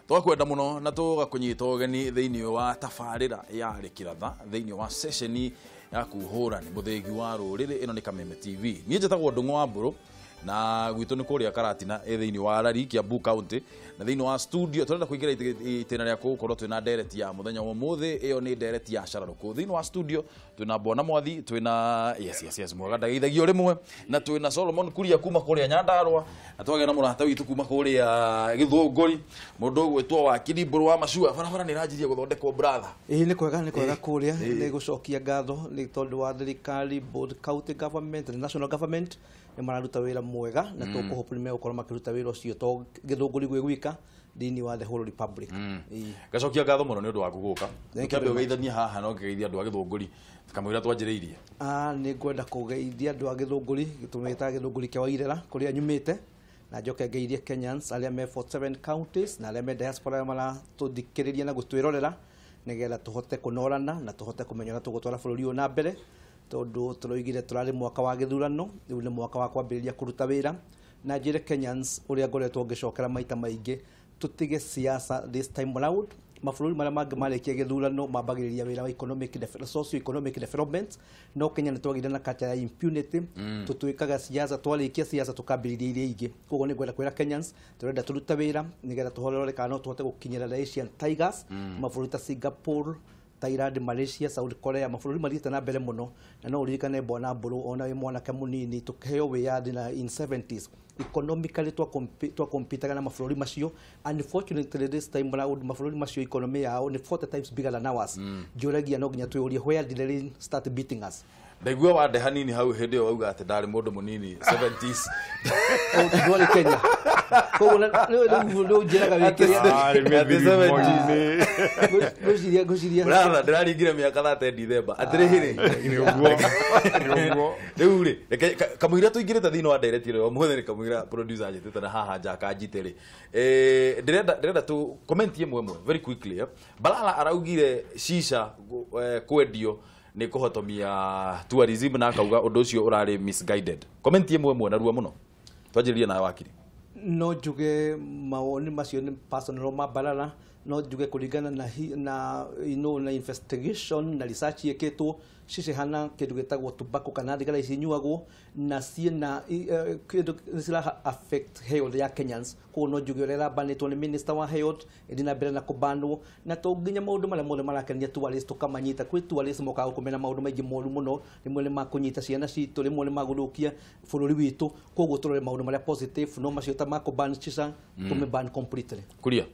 Twakwenda muno na tugakunyita ugeni thiini wa tafarira ya rikiratha thiini wa sessioni ya kuhura ni muthegi wa ruriri ino ni Kameme TV. Nie njitagwo Ndung'u wa Mburu na gwitu ni kuria Karatina thiini wa Rari Kiambu County na thiini wa studio turenda kuingira itena ria gukorwo twina Ndereti ya muthenya wa muthi iyo ni Ndereti ya Cararuku. Thiini wa studio twina Bona Mwathi, twina yes mwaga ndageithagio rimwe na twina Solomon Kuria kuma kuria Nyandarua na twagena murata witu kuma kuria Githunguri mundu gwitwo wa Kilimburu wa Macua barabara ni ranjirie guthondekwo brother. Ni kwega kuria ni gucokia ngatho ni tondu wa thirikari, both county government and national government ni mararuta wira mwega na tukuhopa ni megukorwo makiruta wira ucio to Githunguri gwika thini wa the whole republic. Gacokia ngatho muno ni undu wa kuguka. Kiambe ugeithania haha no ngeithia andu a Githunguri kamwira twanjiriirie. Ni ngwenda kugeithia andu a Githunguri gitumita Githunguri kia wairera kuria nyumite na njoke ngeithie Kenyans aria me 47 counties na aria me diaspora mara tuthikiriria na gutwirorera nigetha tuhote kunorana na tuhote kumenyana tugutwara bururi uyu na mbere tondu turoigire turari mwaka wa githurano riu ni mwaka wa kwambiriria kuruta wira na njire Kenyans uria ngoretwo ngicokera maita maingi tutige siasa this time around. Mabũrũri marĩa mangĩ marĩkia gĩthurano mambagĩrĩria wĩra wa socio economic development no Kenya nĩ twagire na culture ya impunity tutwikaga siasa twarĩkia siasa tukambĩrĩria iria ingĩ koguo nĩ ngwenda kwĩra Kenyans turenda turuta wĩra nĩgetha tuhorere kana no tuhote gũkinyĩra Asian Tigers mabũrũri ta Singapore, Thailand, Malaysia, South Korea mabũrũri mathiĩte na mbere mũno na no ũririkane Bona Mburu ona wĩ mwanake mũnini tukĩheo wĩyathi na in 70s economically to compete na mabũrũri macio. Unfortunately this time around mabũrũri macio economy yao ni 40 times bigger than ours. Njũragia no nginya twĩũrie where did they start beating us? Ndaigua wande hanini hau hindi yo auga ati ndari mundu munini 70s ndwari Kenya koguo no njiraga wikiria guciria brother ndiraringire miaka 30 December atirihiri ni uguo riu kamwira tuingirite thiini wa Ndereti ro mutheri kamwira producer ajitete na haha njaka njitiri ndirenda tu comment imwe very quickly. Balala araugire shisha kwendio ni kuhotomia tourism na akauga undu ucio urari misguided. Comment imwe na ruo muno twanjiririe na wakiri. No njuge mawoni macio ni personal mabalala no njuge kuringana na na investigation na research yeketwo sisi hana kindu gitagwo tobacco kana thigara ici nyuagwo na ciena kindu sila affect health ya Kenyans ko no njuge urera banitwo ni minister wa health edina mbere na kubanwo na to nginya maundu maria mothe marakenia tourist tukamanyita kwi tourist moka kumena maundu maingi moru muno rimwe ni makunyita ciana citu rimwe ni magurukia bururi witu koguo turore maundu maria positive no macio ta makuban chicha tumeban completely. Kuria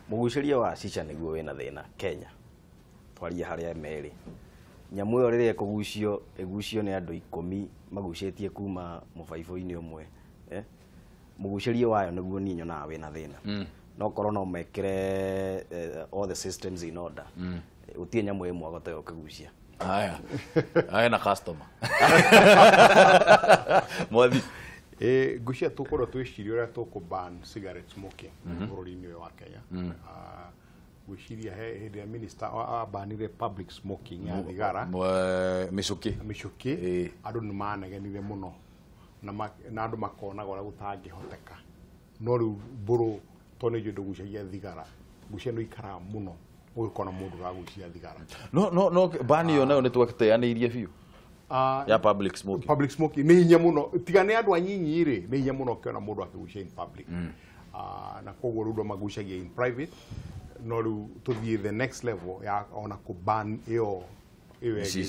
muguciria wa cicha niguo wina thina Kenya twaria haria meri nyamu yo riria egucio ni andu 10 magucitie kuma mubaibo-ini umwe muguciria wayo niguo ni nyona wina thina no korwo no mekire all the systems in order utie nyamu imwe agote ukigucia aya na customer Mwathi gucia tukorwo twiciria uria tukuban cigarette smoking bururi-ini wa Kenya. Guciria hindi ya minister abanire public smoking ya thigara micuki andu ni manegenire muno na andu makona gora gutangihoteka no riu Mburu tone jundu gucagia thigara gucia no ikara muno ugikona mundu ragucia thigara no bani yo nayo ni twakiteanirie biu ya public smoking ni hinya muno tigane andu anyinyi ri ni hinya muno kiona mundu akigucia in public na koguo rudo magucagia in private no riu tuthie the next level ya ona kuban iyo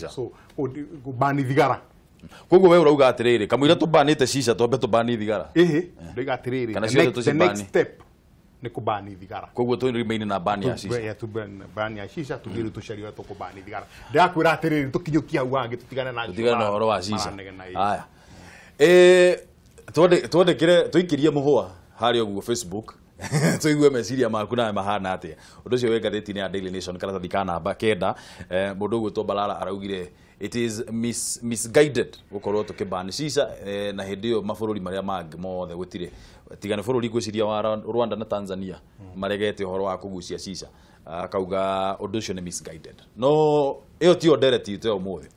so kubani thigara koguo we urauga atiriri kamwira tubanite shisha twambe tubani thigara ndiga atiriri the next step ni kubani thigara koguo tu remain na bani ya shisha ya tu bani ya shisha tugiru tucaria tu kubani thigara ndakwira atiriri tukinyukia hau angi tutigane na horo wa shisha haya twandikire tuikirie muhwa hari oguo Facebook tuigue meciria maku na mahana atia undu ucio we ngatheti-ini ya Daily Nation karatathi ka namba 9 mundu gwitwo Balala araugire it is misguided gukorwo tukibani shisha na hindi yo mabũrũri maria mangi mothe gutire tigane bũrũri gwiciria wa Rwanda na Tanzania maregete uhoro wa kugucia shisha akauga undu ucio ni misguided no iyo ti Ndereti te umuthi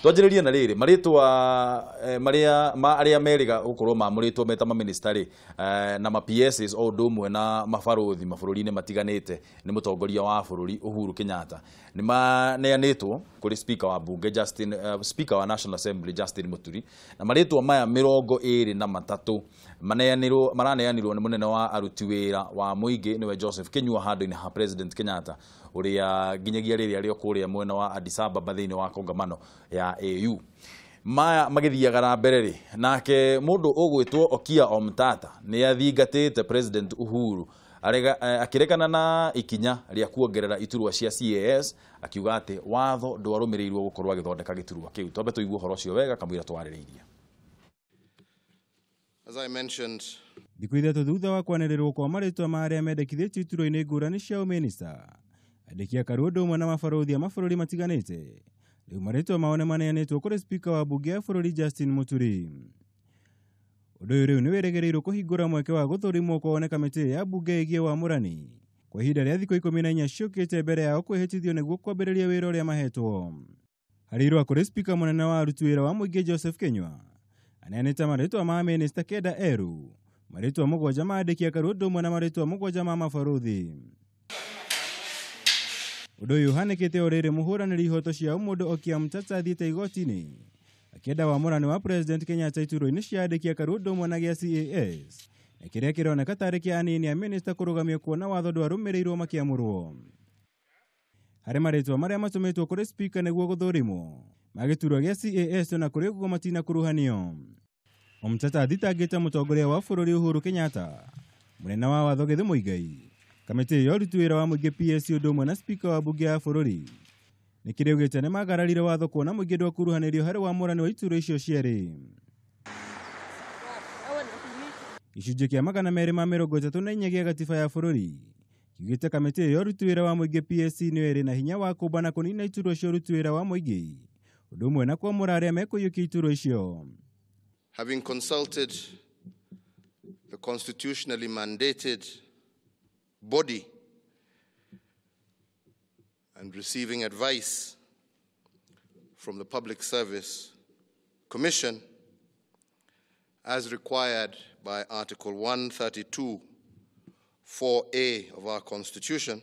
twanjĩrĩrie na rĩrĩ maritwa maria meriga gukorwo mamuritwo meta ma ministry na ma PSs o ndumwe na mabarothi mabũrũri-inĩ matiganĩte nĩ mũtongoria wa bũrũri Uhuru Kenyatta nĩ maneanĩtwo kũrĩ speaker wa bunge speaker wa National Assembly Justin Muturi na maritwa maya 23 maraneanirwo nĩ mũnene wa aruti wĩra wa mũingĩ niwe Joseph Kinyua handũ-inĩ ha President Kenyatta uria nginyagia rĩrĩa rĩo kũrĩa mwena wa Addis Ababa thĩinĩ wa kongamano ya AU maya magithiaga na mbere ri nake mundu ugwitwo Okia Omtata ni athingatite President Uhuru akirekana na ikinya ria kuongerera iturwa cia CAS akiuga ati watho ndwarumirirwo gukorwa githondeka giturwa kiu tobe tuigwe horo cio wega kamwira twaririirie. As I mentioned, Dikuitha thutha wa kwanĩrĩrwo kwa marĩtwa marĩa mendekithĩtio iturwa-inĩ ngũrani cia ũminista andĩki a Karundo mwana mabarothi a mabũrũri matiganĩte rĩu marĩtwa mao nĩ maneanĩtwo kũrĩ speaker wa bunge ya bũrũri Justin Muturi. Ũndũ ũyũ rĩu nĩ wĩrĩgĩrĩirwo kũhingũra mweke wa gũthũrimwo kwa kamĩtĩ ya bunge ĩgiĩ wamũrani kwa ihinda rĩa thikũ 14 ciũkĩte mbere yao kwĩhĩtithio nĩguo kwambĩrĩria wĩra ũrĩa mahetwo. Harĩ irũa kũrĩ speaker mũnene wa aruti wĩra wa mũingĩ Joseph Kinyua aneanĩte marĩtwa ma minista kenda erũ, marĩtwa 7 ma andĩki a Karundo na marĩtwa 7 ma mabarothi. Ũndũ ũyũ hanĩkĩte o rĩrĩ mũhũranĩri ihoto cia mũndũ Okia Omtata athiĩte igoti-inĩ akĩenda wamũrani wa President Kenyatta iturwa-inĩ cia andĩki a Karundo na gĩa CAS na kĩrĩa kĩroneka tarĩ kĩa anini a minista kũrũgamio kuona watho ndwarũmĩrĩirwo makĩamũrwo. Harĩ marĩtwa marĩa matũmĩtwo kũrĩ speaker nĩguo gũthũrimwo magĩturwa gĩa CAS na kũrĩ guo matina kuruhanio. Omtata athitangĩte mũtongoria wa bũrũri Uhuru Kenyatta, mũnene wa watho Githu Muigai, kamĩtĩ ya aruti wĩra wa mũingĩ PS ũndũ ũmwe na speaker wa bunge ya bũrũri nĩ kĩrĩugĩte nĩ magararire watho kuona mũingĩ ndwakuruhanĩrio harĩ wamũrani wa iturwa icio cierĩ. Icunjĩ kĩa 234 gĩa gatiba ya bũrũri kiugĩte kamĩtĩ ya aruti wĩra wa mũingĩ PS nĩ ĩrĩ na hinya wa kũmba na kũnina iturwa cia aruti wĩra wa mũingĩ ũndũ ũmwe na kwamũra arĩa mekũiyũkia iturwa icio. having consulted the constitutionally mandated body and receiving advice from the Public Service Commission as required by Article 132 4A of our Constitution,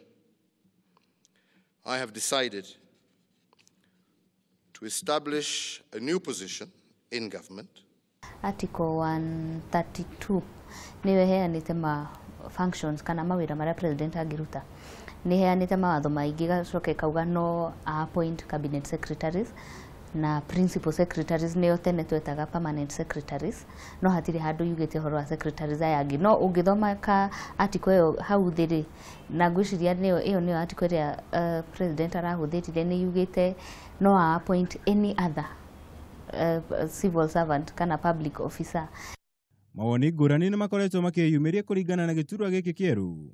I have decided to establish a new position in government. Article 132 niwe heanite ma functions kana mawira maria president agiruta ni heanite mawatho maingi gacoke kauga no appoint cabinet secretaries na principal secretaries nio tene twetaga permanent secretaries no hatire handu yugite horo wa secretaries aya angi no ungithoma ka article yo hau thiri na ngwiciria niyo article ya president arahuthitire ni yugite no appoint any other civil servant kana public officer. Mawoni ngũrani nĩ makoretwo makĩyumĩria kũringana na gĩturwa gĩkĩ kĩerũ.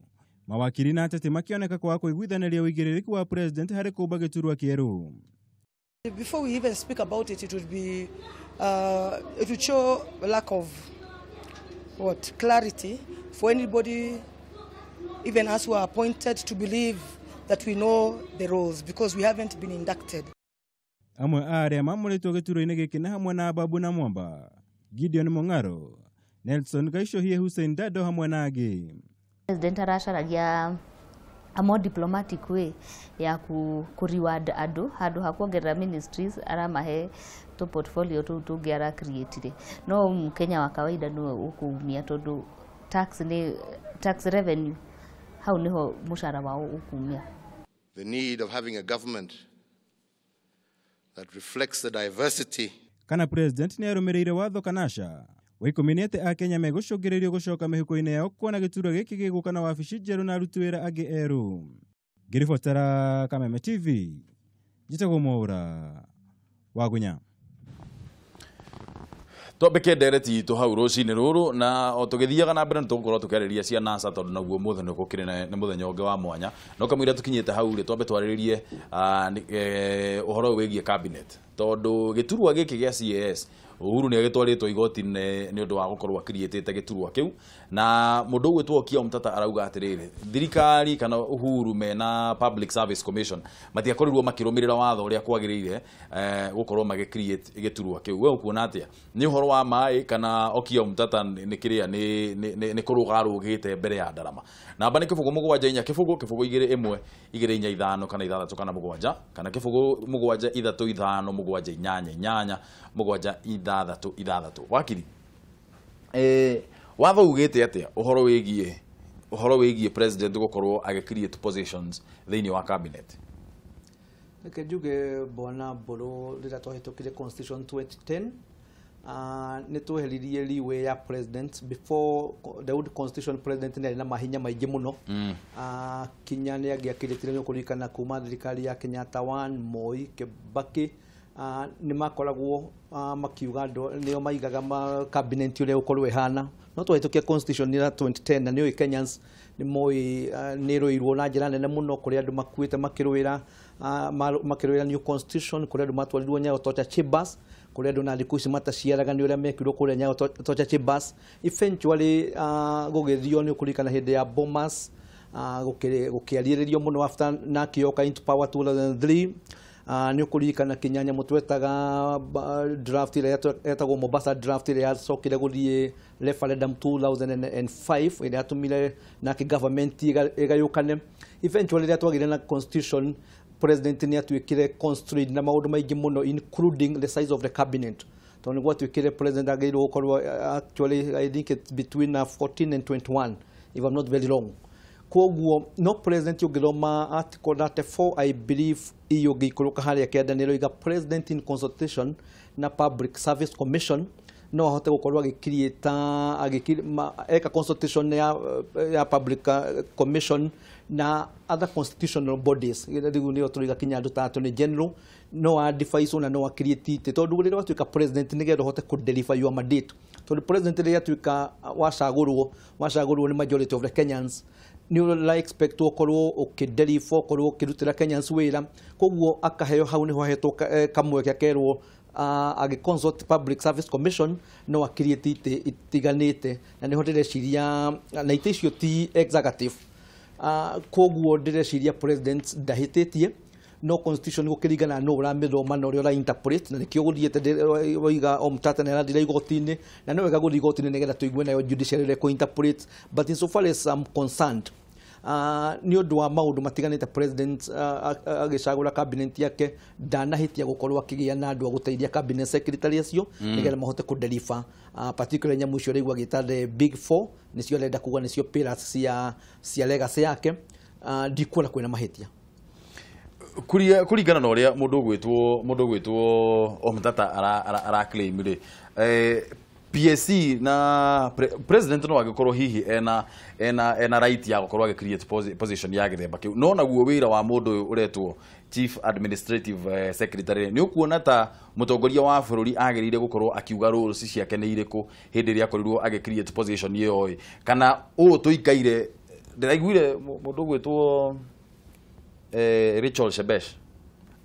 Mawakiri na ateti makĩoneka kwa kũiguithanĩria ũigĩrĩrĩki wa president harĩ kũmba gĩturwa kĩerũ. Before we even speak about it, it would be it would show a lack of clarity for anybody, even us who are appointed, to believe that we know the roles because we haven't been inducted. Amwe arĩa mamũrĩtwo gĩturwa-inĩ gĩkĩ nĩ hamwe na Babu na Mwamba, Gideon Mong'aro, Nelson Gaishohie Hussein Dado hamwe na angĩ. President aracaragia a more diplomatic way ya ku-reward andu handu ha kuongerera ministries aramahe to portfolio tu tungi ara create no Mkenya wa kawaida no ukuumia tondu tax revenue hau niho mushara wao ukuumia. The need of having a government that reflects the diversity. Kana president nĩ arũmĩrĩire watho kanasha waikominiete a Kenya megũcũngĩrĩrio gũcoka mĩhuko-inĩ yao kuona gĩturwa gĩkĩ gĩgũka na wabici njerũ na aruti wĩra angĩ erũ. Ngĩribotera Kameme TV, njĩtagwo Mwaura Wagunya. Twambĩke Ndereti itũ hau rũcinĩ rũrũ na o tũgĩthiaga na mbere nĩ tũgũkorwo tũkĩarĩrĩria cia NASA tondũ naguo mũthenya nĩ gũkĩrĩ na mũthenya ũngĩ wa mwanya no kamũira tũkinyĩte hau rĩ twambe twarĩrĩrie ũhoro wĩgiĩ cabinet tondũ gĩturwa gĩkĩ gĩa CAS Uhuru ni agitwaritwo igoti-inĩ nĩ ũndũ wa gũkorwo akiriĩtĩte gĩturwa kĩu, na mũndũ ũgwĩtwo Okiya Omtata arauga atĩrĩrĩ, thirikari kana Uhuru mena Public Service Commission matiakorirwo makĩrũmĩrĩra watho ũrĩa kwagĩrĩire gũkorwo magĩcreate gĩturwa kĩu. We ũkuona atĩa, nĩ ũhoro wa maĩ kana Okiya Omtata nĩ kĩrĩa nĩ kũrũga arũgĩte mbere ya ndarama? Namba nĩ kĩbũgũ 7 kĩbũgũ 2 1 2 4 5 kana 6 kana 7 kana kĩbũgũ 7 3 5 7 8 8 7 6 wakiri watho ugĩte atĩa ũhoro wĩgiĩ president gũkorwo agĩcreate positions thĩinĩ wa cabinet? Reke njuge bwana Mburu, rĩrĩa twahĩtũkire constitution 2010 nĩ tweheririe liwe ya president. Before the old constitution, president nĩ na mahinya maingĩ mũno. Kinya nĩ angĩakĩrĩtire nĩ kũririkana kuma thirikari ya Kenyatta 1, Moi, Kibaki, nĩ makoragwo makiuga nĩo maigaga cabinet ũrĩa ũkorwo ĩhana. No twahĩtũkia constitution ya 2010 na nĩ Kenyans nĩ moi nĩ rũirwo na njĩra nene mũno, kũrĩa andũ makuĩte makĩrũĩra new constitution, kũrĩa andũ matwarirwo Nyayo torture chambers, kũrĩa andũ na thikũ ici mataciaraga nĩ ũrĩa mekirwo kũrĩa Nyayo torture chambers. Eventually gũgĩthio nĩ kũririkana hĩndĩ ya Bomas, gũkĩarĩrĩrio mũno after na kĩoka into power 2003. Nĩ ũkũririkana Kinyanya mũtwetaga draft ĩrĩa etagwo Mombasa draft ĩrĩa yacokire gũthiĩ referendum 2005 ĩrĩa yatũmire na government ĩgayũkane. Eventually rĩrĩa twagire na constitution, president nĩ atuĩkire constrained na maũndũ maingĩ mũno, including the size of the cabinet. Tondũ nĩguo atuĩkire president agĩrĩirwo gũkorwo, actually I think it's between 14 and 21 if I'm not very wrong. Koguo no president ũngĩthoma article 34, I believe iyo ngĩikũrũka harĩa kĩandanĩro iga president in consultation na Public Service Commission no ahote gũkorwo eka consultation ya Public Commission na other constitutional bodies. Rĩu nĩyo tũrĩga kinya andũ ta Attorney General no advise na no create, tondũ rĩrĩa watuĩka president nĩgetha ũhote kũdeliver your mandate. Tondũ president rĩrĩa atuĩka wacagũrwo nĩ majority of the Kenyans, ni ũrĩa expect okorwo ukideliver, okorwo ukirutira Kenyans wĩra. Koguo akaheo hau niho ahetwo kamweke akerwo agiconsult Public Service Commission no acreate itiganĩte, na niho ndĩreciria na ite icio ti executive. Koguo ndĩreciria president ndahĩtĩtie, no constitution gũkĩringana no ũramĩthoma na ũrĩa ũrainterpret, na nĩkĩo gũthiĩte oiga Omtata nĩ arathire igoti-inĩ, na no wega gũthiĩ igoti-inĩ nĩgetha tũigue nayo judiciary ĩrĩa kũ-interpret. But in so far as I'm concerned, nĩ ũndũ wa maũndũ matiganĩte president agĩcagũra cabinet yake, ndanahĩtia gũkorwo akĩgĩa na andũ a gũteithia cabinet secretary acio nĩgetha mahote kũdeliver particularly nyamũ icio rĩu agĩta the big four, nĩcio arenda kuga nĩcio pillars cia legacy yake. Ndikuona kwĩna mahĩtia kuringana na ũrĩa mũndũ ũgwĩtwo Omtata araclaim rĩ, PSC na president no agĩkorwo hihi ena right ya gũkorwo agĩcreate position ya gĩthemba kĩu, no naguo wĩra wa mũndũ ũretwo Chief Administrative Secretary nĩ ũkuona ta mũtongoria wa bũrũri agĩrĩire gũkorwo akiuga roles ciake nĩ irĩkũ hĩndĩ ĩrĩa akorirwo agĩcreate position ĩyo, kana tũikaire. Ndĩraiguire mũndũ ũgwĩtwo Rachel Shebesh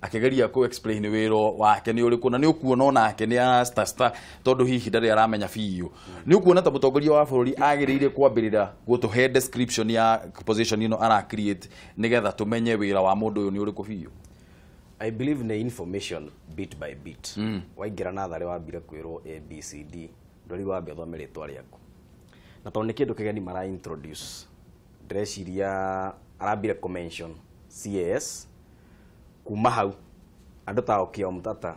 akigeria ku explain wĩra wake nĩ ũrĩkũ, na nĩ ũkuona onake nĩ star tondũ hihi ndarĩ aramenya biũ. Nĩ ũkuona ta mũtongoria wa bũrũri agĩrĩire kwambĩrĩra gũtũhe description ya position ĩno ara create nĩgetha tũmenye wĩra wa mũndũ ũyũ nĩ ũrĩkũ biũ? I believe in information bit by bit. Waingĩra natharĩ wambire kwĩrwo ABCD ndũrĩ wambia thome rĩtwa rĩaku, na tondũ nĩ kĩndũ kĩgeni mara introduce, ndĩreciria arambire mention CAS. Kuma hau andũ ta Okiya Omtata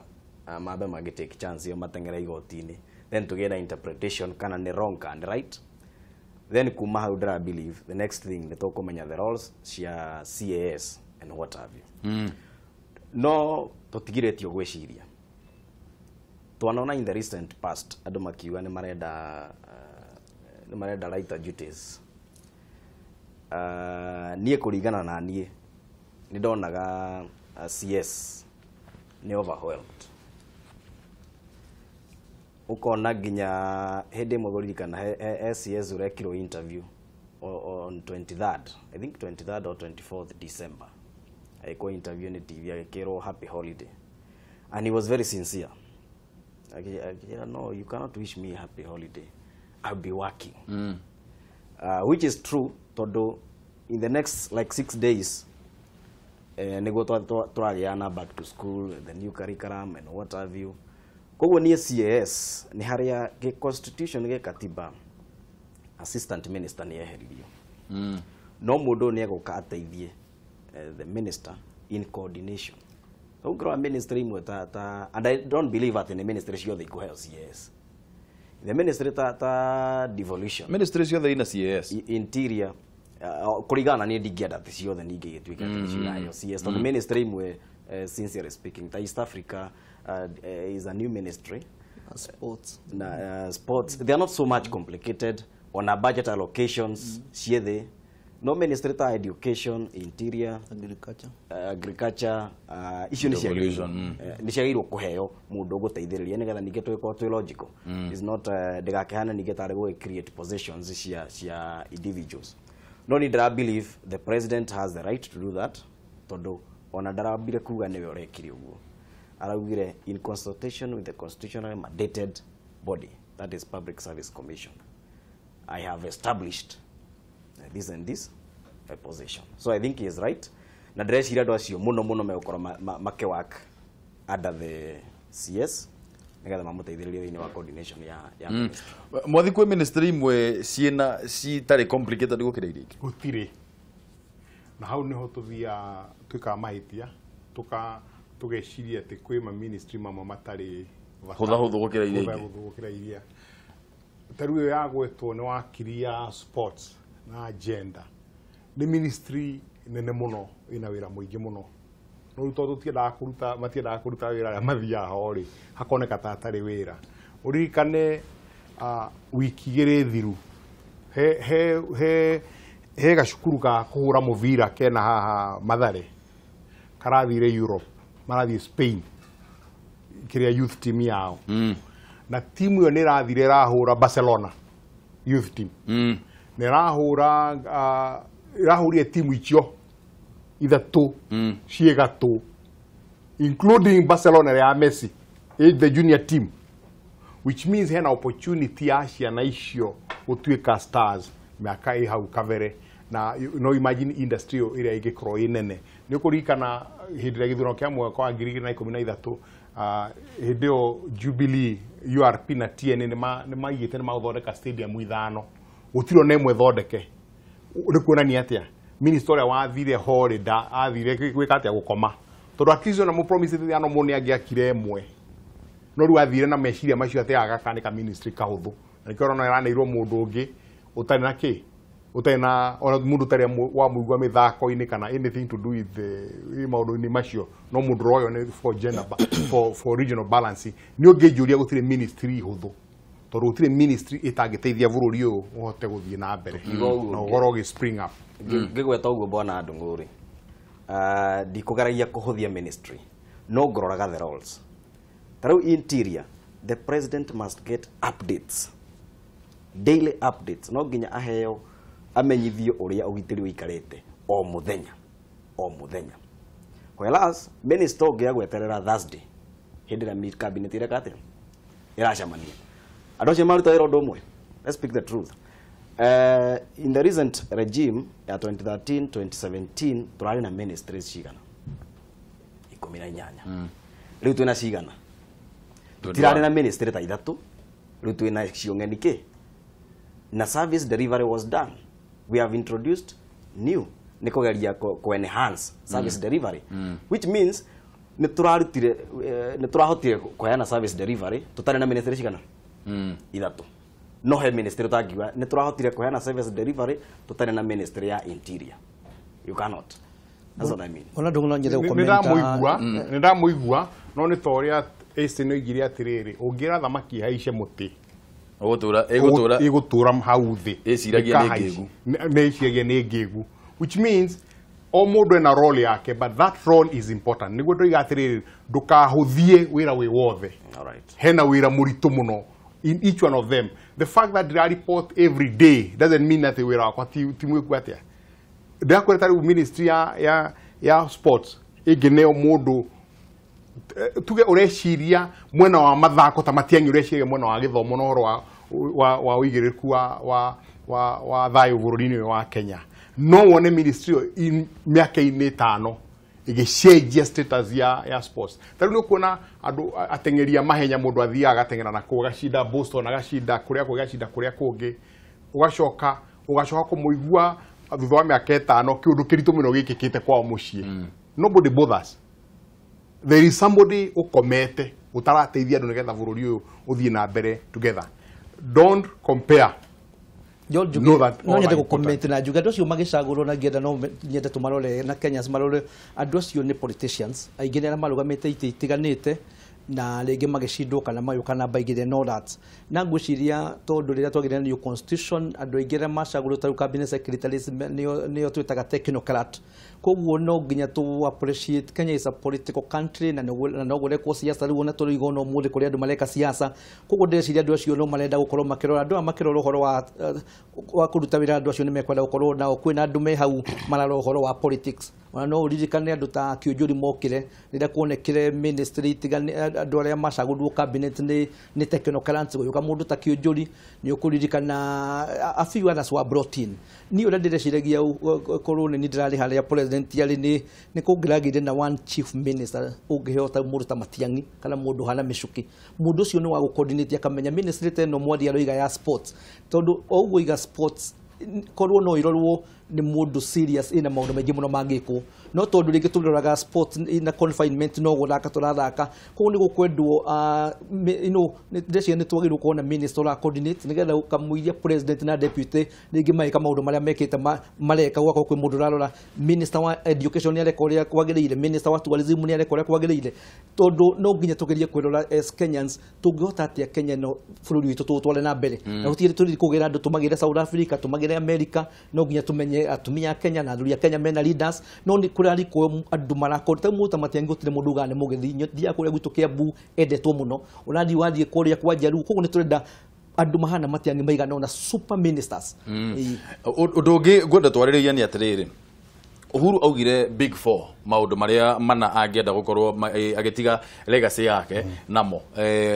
mambe magĩtake chance yo mateng'era igoti-inĩ, then tũgĩe na interpretation kana nĩ wrong and right. Then kuma hau ndĩra believe the next thing nĩ tũkũmenya the roles cia CAS and what have you. No tũtigirĩtio gwĩciria, twanona in the recent past andũ makiuga nĩ marenda lighter duties. Niĩ kũringana na niĩ nĩ ndonaga CS nĩ overwhelmed. Ukona nginya hĩndĩ ĩmwe gũririkana CS ũrekirwo interview on 23rd, I think 23rd or 24th December. Aiko interview ni TV agĩkĩrwo happy holiday, and he was very sincere. No, you cannot wish me a happy holiday. I'll be working. Which is true, todo in the next like 6 days, nego twagiana back to school, the new curriculum and what have you. Koguo ni CAS ni haria ge constitution ge katiba assistant minister ni eheririo. No mundu ni egoka ateithie the minister in coordination. Ugra ministry imwe and I don't believe that in the ministry ciothe ikuheo CAS. The ministry ta devolution. Ministry ciothe ina CAS. Interior kurigana ni ndingienda ati ciothe ningi gituika cio CAS. The ministry imwe sincerely speaking, ta East Africa is a new ministry. Sports. Sports, they are not so much complicated on a budget allocations. Ciethe no ministry ta education, interior, agriculture, issue ni ciagirwo kuheo mundu guteithiriria nigetha ninge twiko twi logical. Is not ndegakehana nigetare go create possessions cia individuals. No need I believe the president has the right to do that. Todo ona darabire kuga niwe orekiri uguo. Araugire in consultation with the constitutionally mandated body, that is Public Service Commission, I have established this and this position. So I think he is right. Na ndĩreciria andũ acio mũno megũkorwo make work under the CS nigetha mamuteithĩrĩrie thĩinĩ wa coordination ya ministry. Mwathi kwĩ ministry imwe citarĩ complicated gũkĩra iria ingĩ. Gũtirĩ. Na hau niho tũthia twĩkaga mahĩtia tũgeciria atĩ kwĩ ma ministry mamwe matarĩ hũthahũthũ gũkĩra iria. Tarĩu ĩyo yagwetwo nĩ wakiria sports na agenda ni ministry nene muno ina wira muingi muno no ruto matiendaga kuruta wira aria mathiaga ho ri hakoneka ta atari wira uririkane wiki igiri thiru he gacukuru ka kuhura muvira kena haha Mathare karathire Europe marathie Spain kiria youth team yao na timu yo ni rathire rahura Barcelona youth team ni rahura irahuria timu icio ithatu ciegatu including Barcelona ya Messi the junior team, which means hena opportunity ya ciana icio gutuika stars miaka i hau kavere na no imagine industry iria ingikorwo inene ni kurikana hindi ya githurano kia mwaka wa 2013 hindi yo Jubilee URP na TN ni maigite ni mathondeka stadium ithano gutiro na imwe thondeke urikuonania atia minister wa thire horida athire gwika atia gukoma tondu akizo na mu promise thiano muni angiakire emwe no ru athire na meciria macio atia agakanika ministry kahuthu nikoro no iraneirwo mundu ungi utari na ki utari na ona mundu tari wa muigwa mithako ini kana anything to do with the maundu ni macio no mundu royo ni for gender for regional balance ni ungijuria gutire ministry huthu tondu gutire ministry itangiteithia bururi uyu uhote guthie na mbere na ugoro gi spring up ngigweta uguo bwana Ndung'u ri ndikugaragia kuhuthia ministry no ngororaga the roles tarau interior the president must get updates daily updates no nginya aheo amenyithio uria ugitiri wikarite o muthenya whereas minister ngiagweterera Thursday hindi na meet cabinet ira katira iracamania adoce maruta wira undu umwe. Let's speak the truth. In the recent regime ya 2013 2017 turari na ministries cigana 18 riu twina cigana tirari na ministry ta ithatu riu twina ciong'eni ki na service delivery was done. We have introduced new nikugeria ko enhance service delivery which means ni turahotire kuheana service delivery tutari na ministry cigana ithatu no he ministry tagiwa ni turahotire kuheana service delivery tutari na ministry ya interior. You cannot. That's what I mean. Ona ndung'u nyithe ukomenta ndamuigua no ni toria ese no igire atiriri ungira thamaki haice muti igutura hau thi iciragia ni ngegu which means o mundu ena role yake but that role is important niguo ndoiga atiriri ndukahuthie wira wi wothe. All right. Hena wira muritu muno in each one of them. The fact that they report every day doesn't mean that they were kwa timu kwatia. They are ministry ya sports. Egeneo modo tuge ureciria mwena wa mathako ta Matiang'i ureciria mwena wa githomo no wa uigiriku wa thayu bururi-ini wa Kenya no wone ministry miaka-ini 5 igicenjia status ya sports tari ni kuona andu atengeria mahenya mundu athiaga agatengera na kugacinda Boston agacinda kuria kungi ugacoka kumuigua thutha wa miaka 5 kiundu kiritu muno gikikite kwa mucii nobody bothers. There is somebody ukomete utarateithia andu nigetha bururi uyu uthie na mbere together. Don't compare. No nyende ku comment na juga docio magicagurwo na ngenda no nyende tumarore na Kenyans marore andu acio ni politicians aingĩ nĩ marugamite iti itiganite na rĩngĩ magicindwo kana mayuka na baigire no that na ngwiciria tondu rĩrĩa twagire new constitution andu aingĩ arĩa macagurwo ta cabinet secretaries nĩo twĩtaga technocrat koguo no nginya tu appreciate Kenya is a political country na no gũrekwo siasa rĩu na tũrĩgo no mũthĩ kũrĩa andũ mareka siasa koguo ndĩreciria andũ acio no marenda gũkorwo makĩrora andũ makĩrora ũhoro wa kũruta wĩra andũ acio nĩ mekwenda gũkorwo nao kwĩna andũ me hau mararora ũhoro wa politics no ũririkane andũ ta Kĩũnjũri mokire rĩrĩa kuonekire ministry itigane andũ arĩa macagũrwo cabinet nĩ technocrats gũka mũndũ ta Kĩũnjũri nĩ ũkũririkana a few others were brought in ni ũrĩa ndĩreciragia korwo nĩ ndĩrarĩ harĩa president yari nĩ kũngĩragire na one chief minister ũngĩhota mũndũ ta Matiang'i kana mũndũ hana mĩcuki mũndũ ũcio nĩ wa gũcoordinate akamenya ministry teno mwadi aroiga ya sports tondũ ũguo iga sports korwo no irorwo ni mundu serious ina maundu maingi muno mangikwo no tondu ringi turoraga sport ina confinement no guthaka turathaka ko ni gukwendwo ndeci ni twagirwo kuona minister wa coordinate nigetha kamuiria president na deputy ringi maika maundu maria mekite mareka gwako kwi mundu rarora minister wa education ni areka uria kwagiriire minister wa tourism ni areka uria kwagiriire tondu no nginya tugerie kwirora as Kenyans tungihota atia Kenya no bururi witu tutware na mbere na gutiri turi kugira andu tumagire South Africa tumagire America no nginya tumenye atumia Kenya na athuri Kenya mena leaders no ni kurari ko andu marakorta muta Matiang'i gutire mundu gane mugithinyo thia kuria gwitu Kiambu endetwo muno uradi wathie kuria kwa Jaru koguo ni turenda andu mahana Matiang'i maigana na super ministers undu ungi ngwenda twaririria ni atiriri Uhuru augire big 4 maundu maria mana angienda gukorwo agitiga legacy yake namo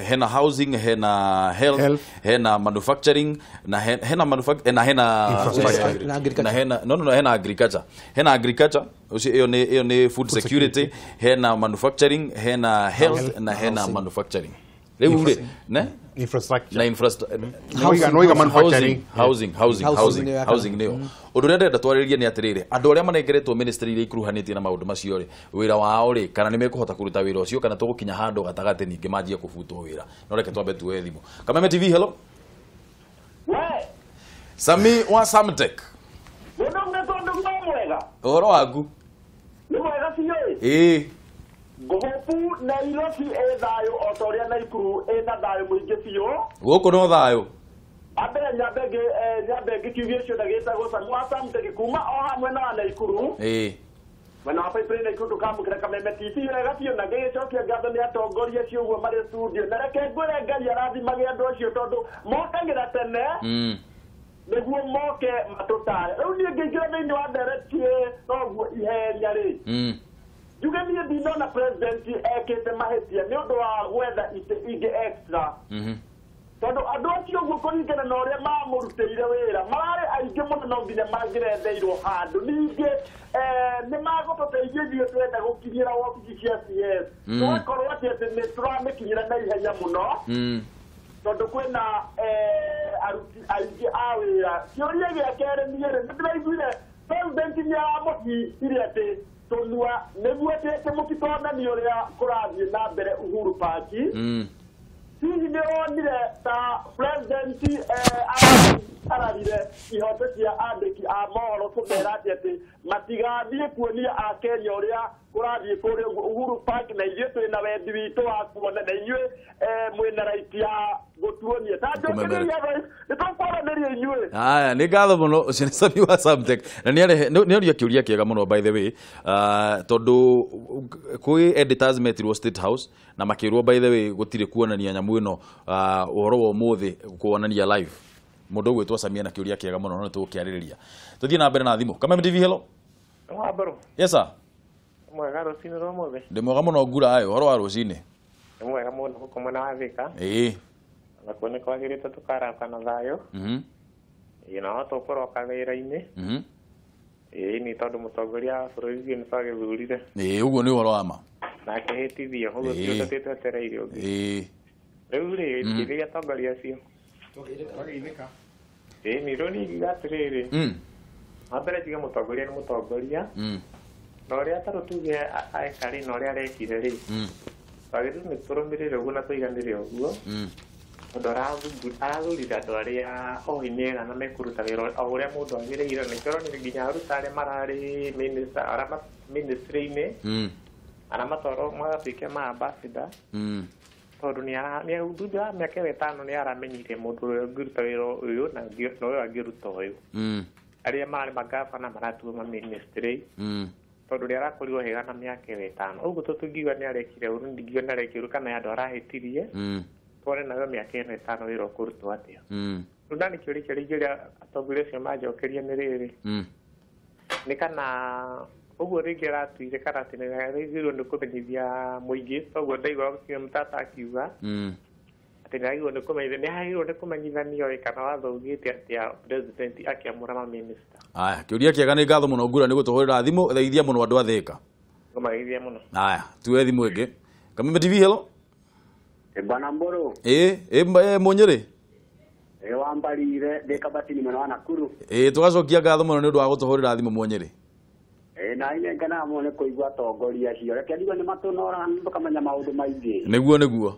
hena housing hena health hena manufacturing na hena manufacturing na hena agriculture ucio iyo ni food security hena manufacturing hena health na hena manufacturing riu ne infrastructure na infrastructure noiga manufacturing housing nio undu renda ndatwariririe ni atiriri andu aria manengeretwo ministry iri ikuruhanitie na maundu macio ri wira wao ri kana ni mekuhota kuruta wira ucio kana tugukinya handu gatagati ningi manjie kubutwo wira no reke twambe tuwe thimu Kameme TV hello Sami wa Samtech uhoro waku ni mwega biũ Gohopu na irosi thayo otoria na ikuru na thayo muingi biũ guku no thayo abere nyambege kiugie cio ndagĩtagwo Sami wa Samtech kuma o hamwe na ikuru When I play na ikuru kamukira Kameme TV wega biũ na ngĩcokia ngatho nĩ atongoria cio guo marĩ studio na reke ngwĩre Ngai arathimage andũ acio tondũ mokagĩra tene nĩguo moke matũtare rĩu niĩ ngĩingĩra thĩinĩ wa Ndereti noguo ihenya rĩ Juga niĩ ndinona president ekĩte mahĩtia nĩ ũndũ wa gwetha itĩ ingĩ extra tondũ andũ acio guo kũringana na ũrĩa mamũrutĩire wĩra mararĩ aingĩ mũno no nginya mangĩretheirwo handũ ningĩ nĩ magũtũteithia ithuĩ twenda gũkinyĩra wabici cia CS tũgakorwo atĩ nĩ tũramĩkinyĩra na ihenya mũno tondũ kwĩna aruti aingĩ a wĩra kĩũria gĩa kerĩ niĩ nĩ ndĩraiguire president nĩ aramũhingire atĩ tũnua nĩguo atĩ mũtikonania ũrĩa kũrathiĩ na mbere Uhuru Park hihi nĩ wonire ta president ararire ihoto cia andĩki a mohoro kũmera atĩ matigathiĩ kuonia a Kenya ũrĩa kũrathiĩ kũrĩa Uhuru Park na ithuĩ twĩna wendi witũ wa kuona na inyuĩ mwĩna right ya gũtuonia ta njũkĩrĩria nĩtũkwaranĩria inyuĩ aya nĩ ngatho mũno ũcio nĩ Sami wa Samtech na nĩoria kĩũria kĩega mũno by the way tondũ kwĩ editors metirwo State House na makĩrwo by the way gũtirĩ kuonania nyamũ ĩno ũhoro wa ũmũthĩ kuonania live mũndũ gwĩtwo Sami na kĩũria kĩega mũno no tũgũkĩarĩrĩria tũthiĩ na mbere na thimũ Kameme TV hello Wabaro yes sir mwega rũcinĩ rwa mũthĩ. Ndĩ mwega mũno ngura ayo horo wa rũcinĩ. Nĩ mwega mũno gũkũ mwena wa Thika. Na kuo nĩ kwagĩrĩte tũkaraka na thayũ. No tũkũroka wĩra-inĩ. Nĩ tondũ mũtongoria wa bũrũri nĩ twagĩthurire. Ũguo nĩ ũhoro wa ma. Na kwĩhĩtithio ũguo ti ũndũ twĩtetereire ũngĩ. Rĩu rĩ rĩrĩa atongoria acio twagĩithĩka. Nĩ rĩu nĩngiuga atĩrĩrĩ. Wa mbere njuge mũtongoria nĩ mũtongoria. Na ũrĩa tarũ tuge aeka rĩ na ũrĩa arekire rĩ. Twagĩrĩirwo nĩ tũrũmĩrĩre ũguo na tũiganĩre ũguo. Tondũ arathurire andũ arĩa oĩ mĩega na mekũruta wĩra o ũrĩa mũndũ agĩrĩire. Na nĩtũronire nginya aruta arĩa mararĩ ministry-inĩ arĩa matwarwo magatuĩke ma ambassador. Tondũ thutha wa mĩaka ĩtano nĩ aramenyire mũndũ ũrĩa ũngĩruta wĩra ũyũ na ũyũ angĩruta ũyũ. Arĩa mararĩ magavana maratua ma ministry. Tondũ rĩa arakorirwo hega na mĩaka ĩtano. Ũguo tũtingiuga nĩ arekire ũru, ndingiuga nĩ arekire kana andũ arahĩtirie. Twone nayo mĩaka ĩtano wĩra ũkũrutwo atĩa. Rĩu nĩ kĩũria kĩrĩa ingĩũria atongoria acio manjokeria nĩ rĩrĩ. Nĩ kana ũguo rĩngĩ aratuire kana atĩ nĩ agĩrĩirwo nĩ kũmenyithia mũingĩ. Toguo ndaigua mũtata akiuga atĩ nĩ agĩrĩirwo nĩ kũmenyithanio kana watho ugĩte atĩ president akĩamũra ma minister. Aya, kĩũria kĩega nĩ ngatho mũno ngura nĩ gũtũhũrĩra thimũ thaithia mũno andũ a Thika. Ngũmageithia mũno. Aya, tuwe thimũ ĩngĩ. Kameme TV hello. Bwana Mburu. Munyiri. Wambarire ndikabatini mwana wa Nakuru. Tugacokia ngatho mũno nĩ ũndũ wa gũtũhũrĩra thimũ Munyiri. Na ine ngana mone kũigua atongoria acio. Reke ndigwo nĩ matũnora tukamenya maũndũ maingĩ. Nĩguo.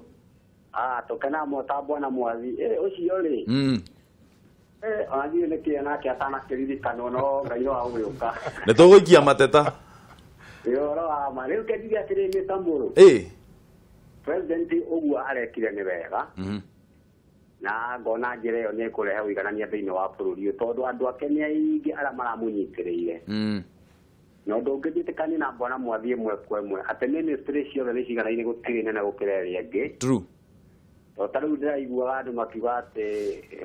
Tũkena mota Bwana Mwathi. Ũcio rĩ. Anathiĩ nĩ kĩe nake atanakĩririkana no Ngai no agũgĩũka. Nĩ tũgũikia mateta. Ũhoro wa ma rĩu kĩndiga atĩrĩrĩ Tambũrũ. President ũguo arekire nĩ wega. Na ngona njĩra ĩyo nĩ ĩkũrehe ũiganania thĩinĩ wa bũrũri ũyũ tondũ andũ ake nĩ aingĩ arĩa maramũnyitĩrĩire. Na ũndũ ũngĩthĩtĩkania na Bwana Mwathi ĩmwe kwa ĩmwe atĩ ministry ciothe nĩ ciganaine gũtirĩ nene gũkĩra ĩrĩa ĩngĩ. True. Tarĩu ndĩraiguaga andũ makiuga atĩ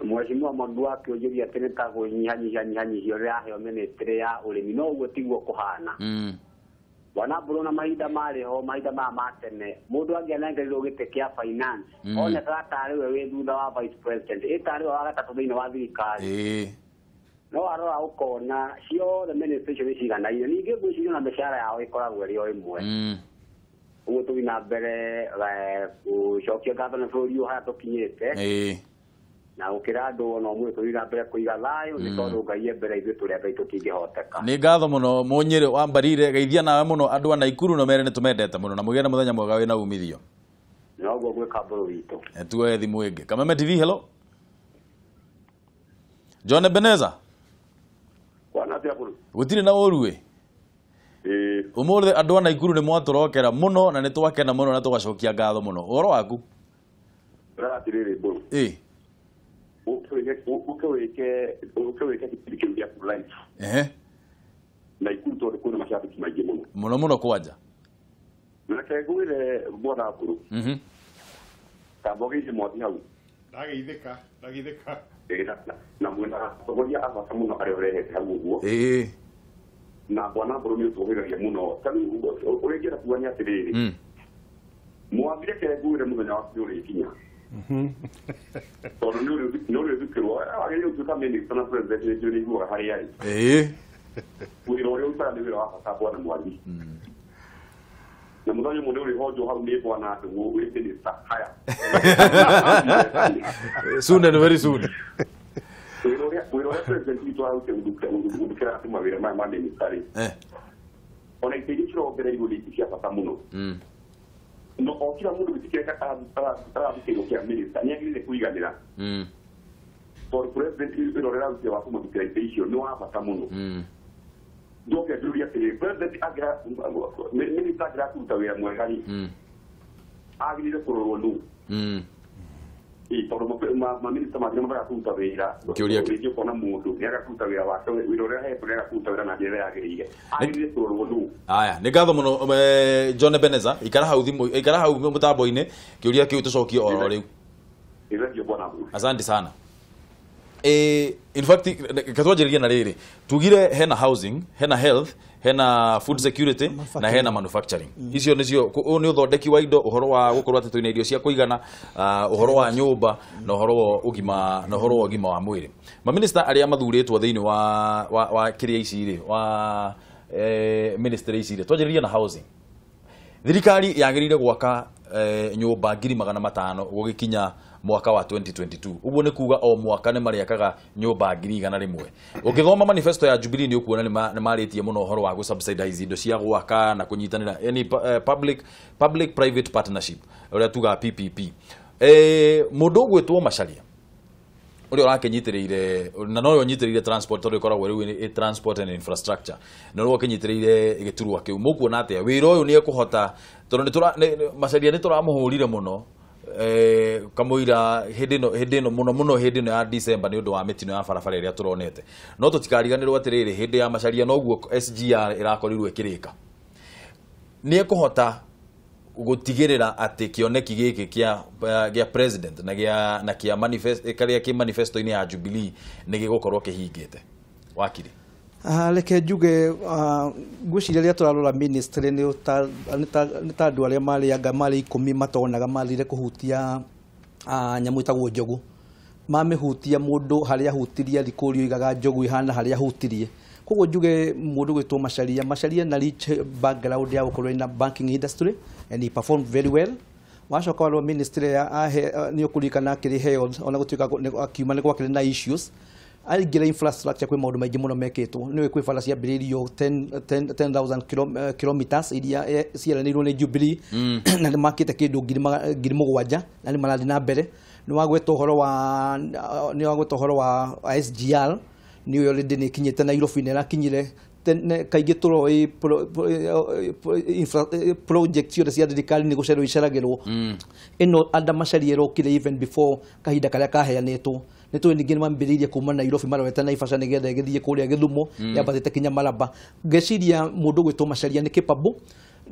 mheshimiwa Mwangi akĩũnjĩria atĩ nĩ ta kũnyihanyihia ũrĩa aheo ministry ya ũrĩmi no ũguo tiguo kũhana. Bwana Mburu na mahinda marĩ ho mahinda maya ma tene mũndũ angĩanengerirwo gĩtĩ kĩa finance onekaga tarĩ we wĩ thutha wa vice president tarĩ we wa gatatũ thĩinĩ wa thirikari. No arora ũkona ciothe ministry icio nĩ ciganaine ningĩ ngwĩciria na mĩcara yao ĩkoragwo ĩrĩ o ĩmwe. Ũguo tũthiĩ na mbere gũcokia ngatho nĩ bũrũri ũyũ harĩa tũkinyĩte na gũkĩra andũ no mũndũ tũthiĩ na mbere kũiga thayũ nĩ tondũ Ngai mbere ithuĩ tũrĩa Ngai tũtingĩhoteka. Nĩ ngatho mũno Munyiri wambarire geithia nawe mũno andũ a Naikuru no mere nĩ tũmendete mũno na mũgĩe na mũthenya mwega wĩna umithio. Noguo gwĩka Mburu witũ. Tuwe thimũ ĩngĩ. Kameme TV hello. John Ebeneza. Kwana tia Mburu. Gũtirĩ na ũru ũmũthĩ andũ a Naikuru nĩ mwatũrokera mũno na nĩ twakena mũno na tũgacokia ngatho mũno. Ũhoro waku? Atĩrĩrĩ Mburu. Ũkĩwĩke kĩndũ kĩu gĩa live. Naikuru tondũ kwĩna macambĩki maingĩ mũno kwanja. Reke ngwĩre Bwana Mburu. Tamba ũgeithie Mwathi hau. Ndageithĩka. Na mwena atongoria a bata mũno arĩa ũrehete hau ũguo. Na Bwana Mburu nĩ ũtũhĩgagia mũno. Tarĩu ũrĩa ingĩenda kuga nĩ atĩrĩrĩ. Mwathi reke ngwĩre mũthenya waku nĩ ũrĩkinya. Tondũ nĩ ũrĩthukĩrwo agĩrĩirwo gũtuĩka minister na president nĩ ũiguaga harĩa arĩ. Wĩra ũrĩa ũrutaga nĩ wĩra wa bata Bwana Mwathi. Na mũthenya ũmwe nĩ ũrĩhonjwo hau nĩ Bwana Ndung'u wĩ minister haya. Soon and very soon. Wĩra ũrĩa president witũ arutĩra gũthukĩra atĩ mawĩra maya ma minister rĩ. Ona itĩ iria cirongereirwo nĩ itĩ cia bata mũno. No o kila mũndũ gĩtikĩreka arathukĩrwo kĩa minister nĩ agĩrĩire kũiganĩra. Tondũ president wĩra ũrĩa arutĩra wa kũmathukĩra itĩ icio nĩ wa bata mũno. Ndoke ndũria atĩrĩrĩ president minister angĩrakũruta wĩra mwega rĩ agĩrĩire kũrorwo nũ. Tondũ maminista mangĩ magakũruta wĩra rĩngĩ ũkona mũndũ nĩ agakũruta wĩra wake wĩra ũrĩa ahetwo nĩ agakũruta wĩra na njĩra yagĩrĩire agĩrĩire kũrorwo nũ. Aya nĩ ngatho mũno John Ebeneza ikara hau mũtambo-inĩ kĩũria kĩu tũcokie oro rĩu. Nĩguo Bwana Mburu. Asante sana. In fact, katwajeria na riri tugire hena housing, hena health, hena food security na hena manufacturing. Icio nicio ni uthondeki wa indo, uhoro wa gukorwa ati twina irio cia kuigana, uhoro wa nyumba na uhoro wa ugima wa mwiri. Ma minister aria mathuritwo thiini wa kiria ici ri wa ministry ici ri twajeria na housing. Thirikari yagirire gwaka nyumba 500,000 gugikinya mwaka wa 2022. Uguo ni kuga o mwaka ni mariakaga nyumba 100,000. Ukithoma manifesto ya Jubilee ni ukuona ni maritie muno uhoro wa gusubsidize indo cia gwaka na kunyitanira any public private partnership uria tuga PPP. Mundu gwitwo Macharia uria urakenyitiriire na no yonyitiriire transport uri koragwo riu transport and infrastructure na ro kenyitiriire giturwa kiu mukuona atia wira uyu ni ekuhota tondu Macharia ni turamuhurire muno kamuira hindino muno hindino ya December ni undu wa mitino ya barabara iria turonete no tutikariganirwo atiriri hindi ya Macharia no guo SGR irakorirwo ikirika ni ekuhota gutigirira ati kioneki giki kia president na kia manifesto ini ya Jubilee ni gigukorwo kihingite wakiri leke njuge gwiciria ria turarora ministry ni ta andu aria marianga mari 10 matonaga marire kuhutia nyamu itagwo njogu mamihutia mundu haria hutiria rikurio igaga njogu ihana haria hutirie koguo njuge mundu gwitwo Macharia na rich background ya gukorwo ina banking industry and he performed very well. Wacoka warwo ministry ya ni ukurikana kiri health ona gutuika akiuma ni gwakire na issues agira infrastructure kwi maundu maingi muno mekitwo niwe kwi bara cia biririo 10,000 kilometers iria ciaranirwo ni Jubilee na ni makite kindu 7,000 na ni marathi na mbere ni wagwetwo horo wa SGR ni uyo already ni kinyete Nairobi ne rakinyire kaingi turoi project cia thirikari ni gucerwo iceragirwo ino anda Macharia rokire even before kahinda karia kaheanetwo ni tu ningi mambiririe kuma Nairobi maroweta na Naivasha nigetha igithie kuria Githumo yabatite kinya Malaba ngeciria mundu gwitwo Macharia ni capable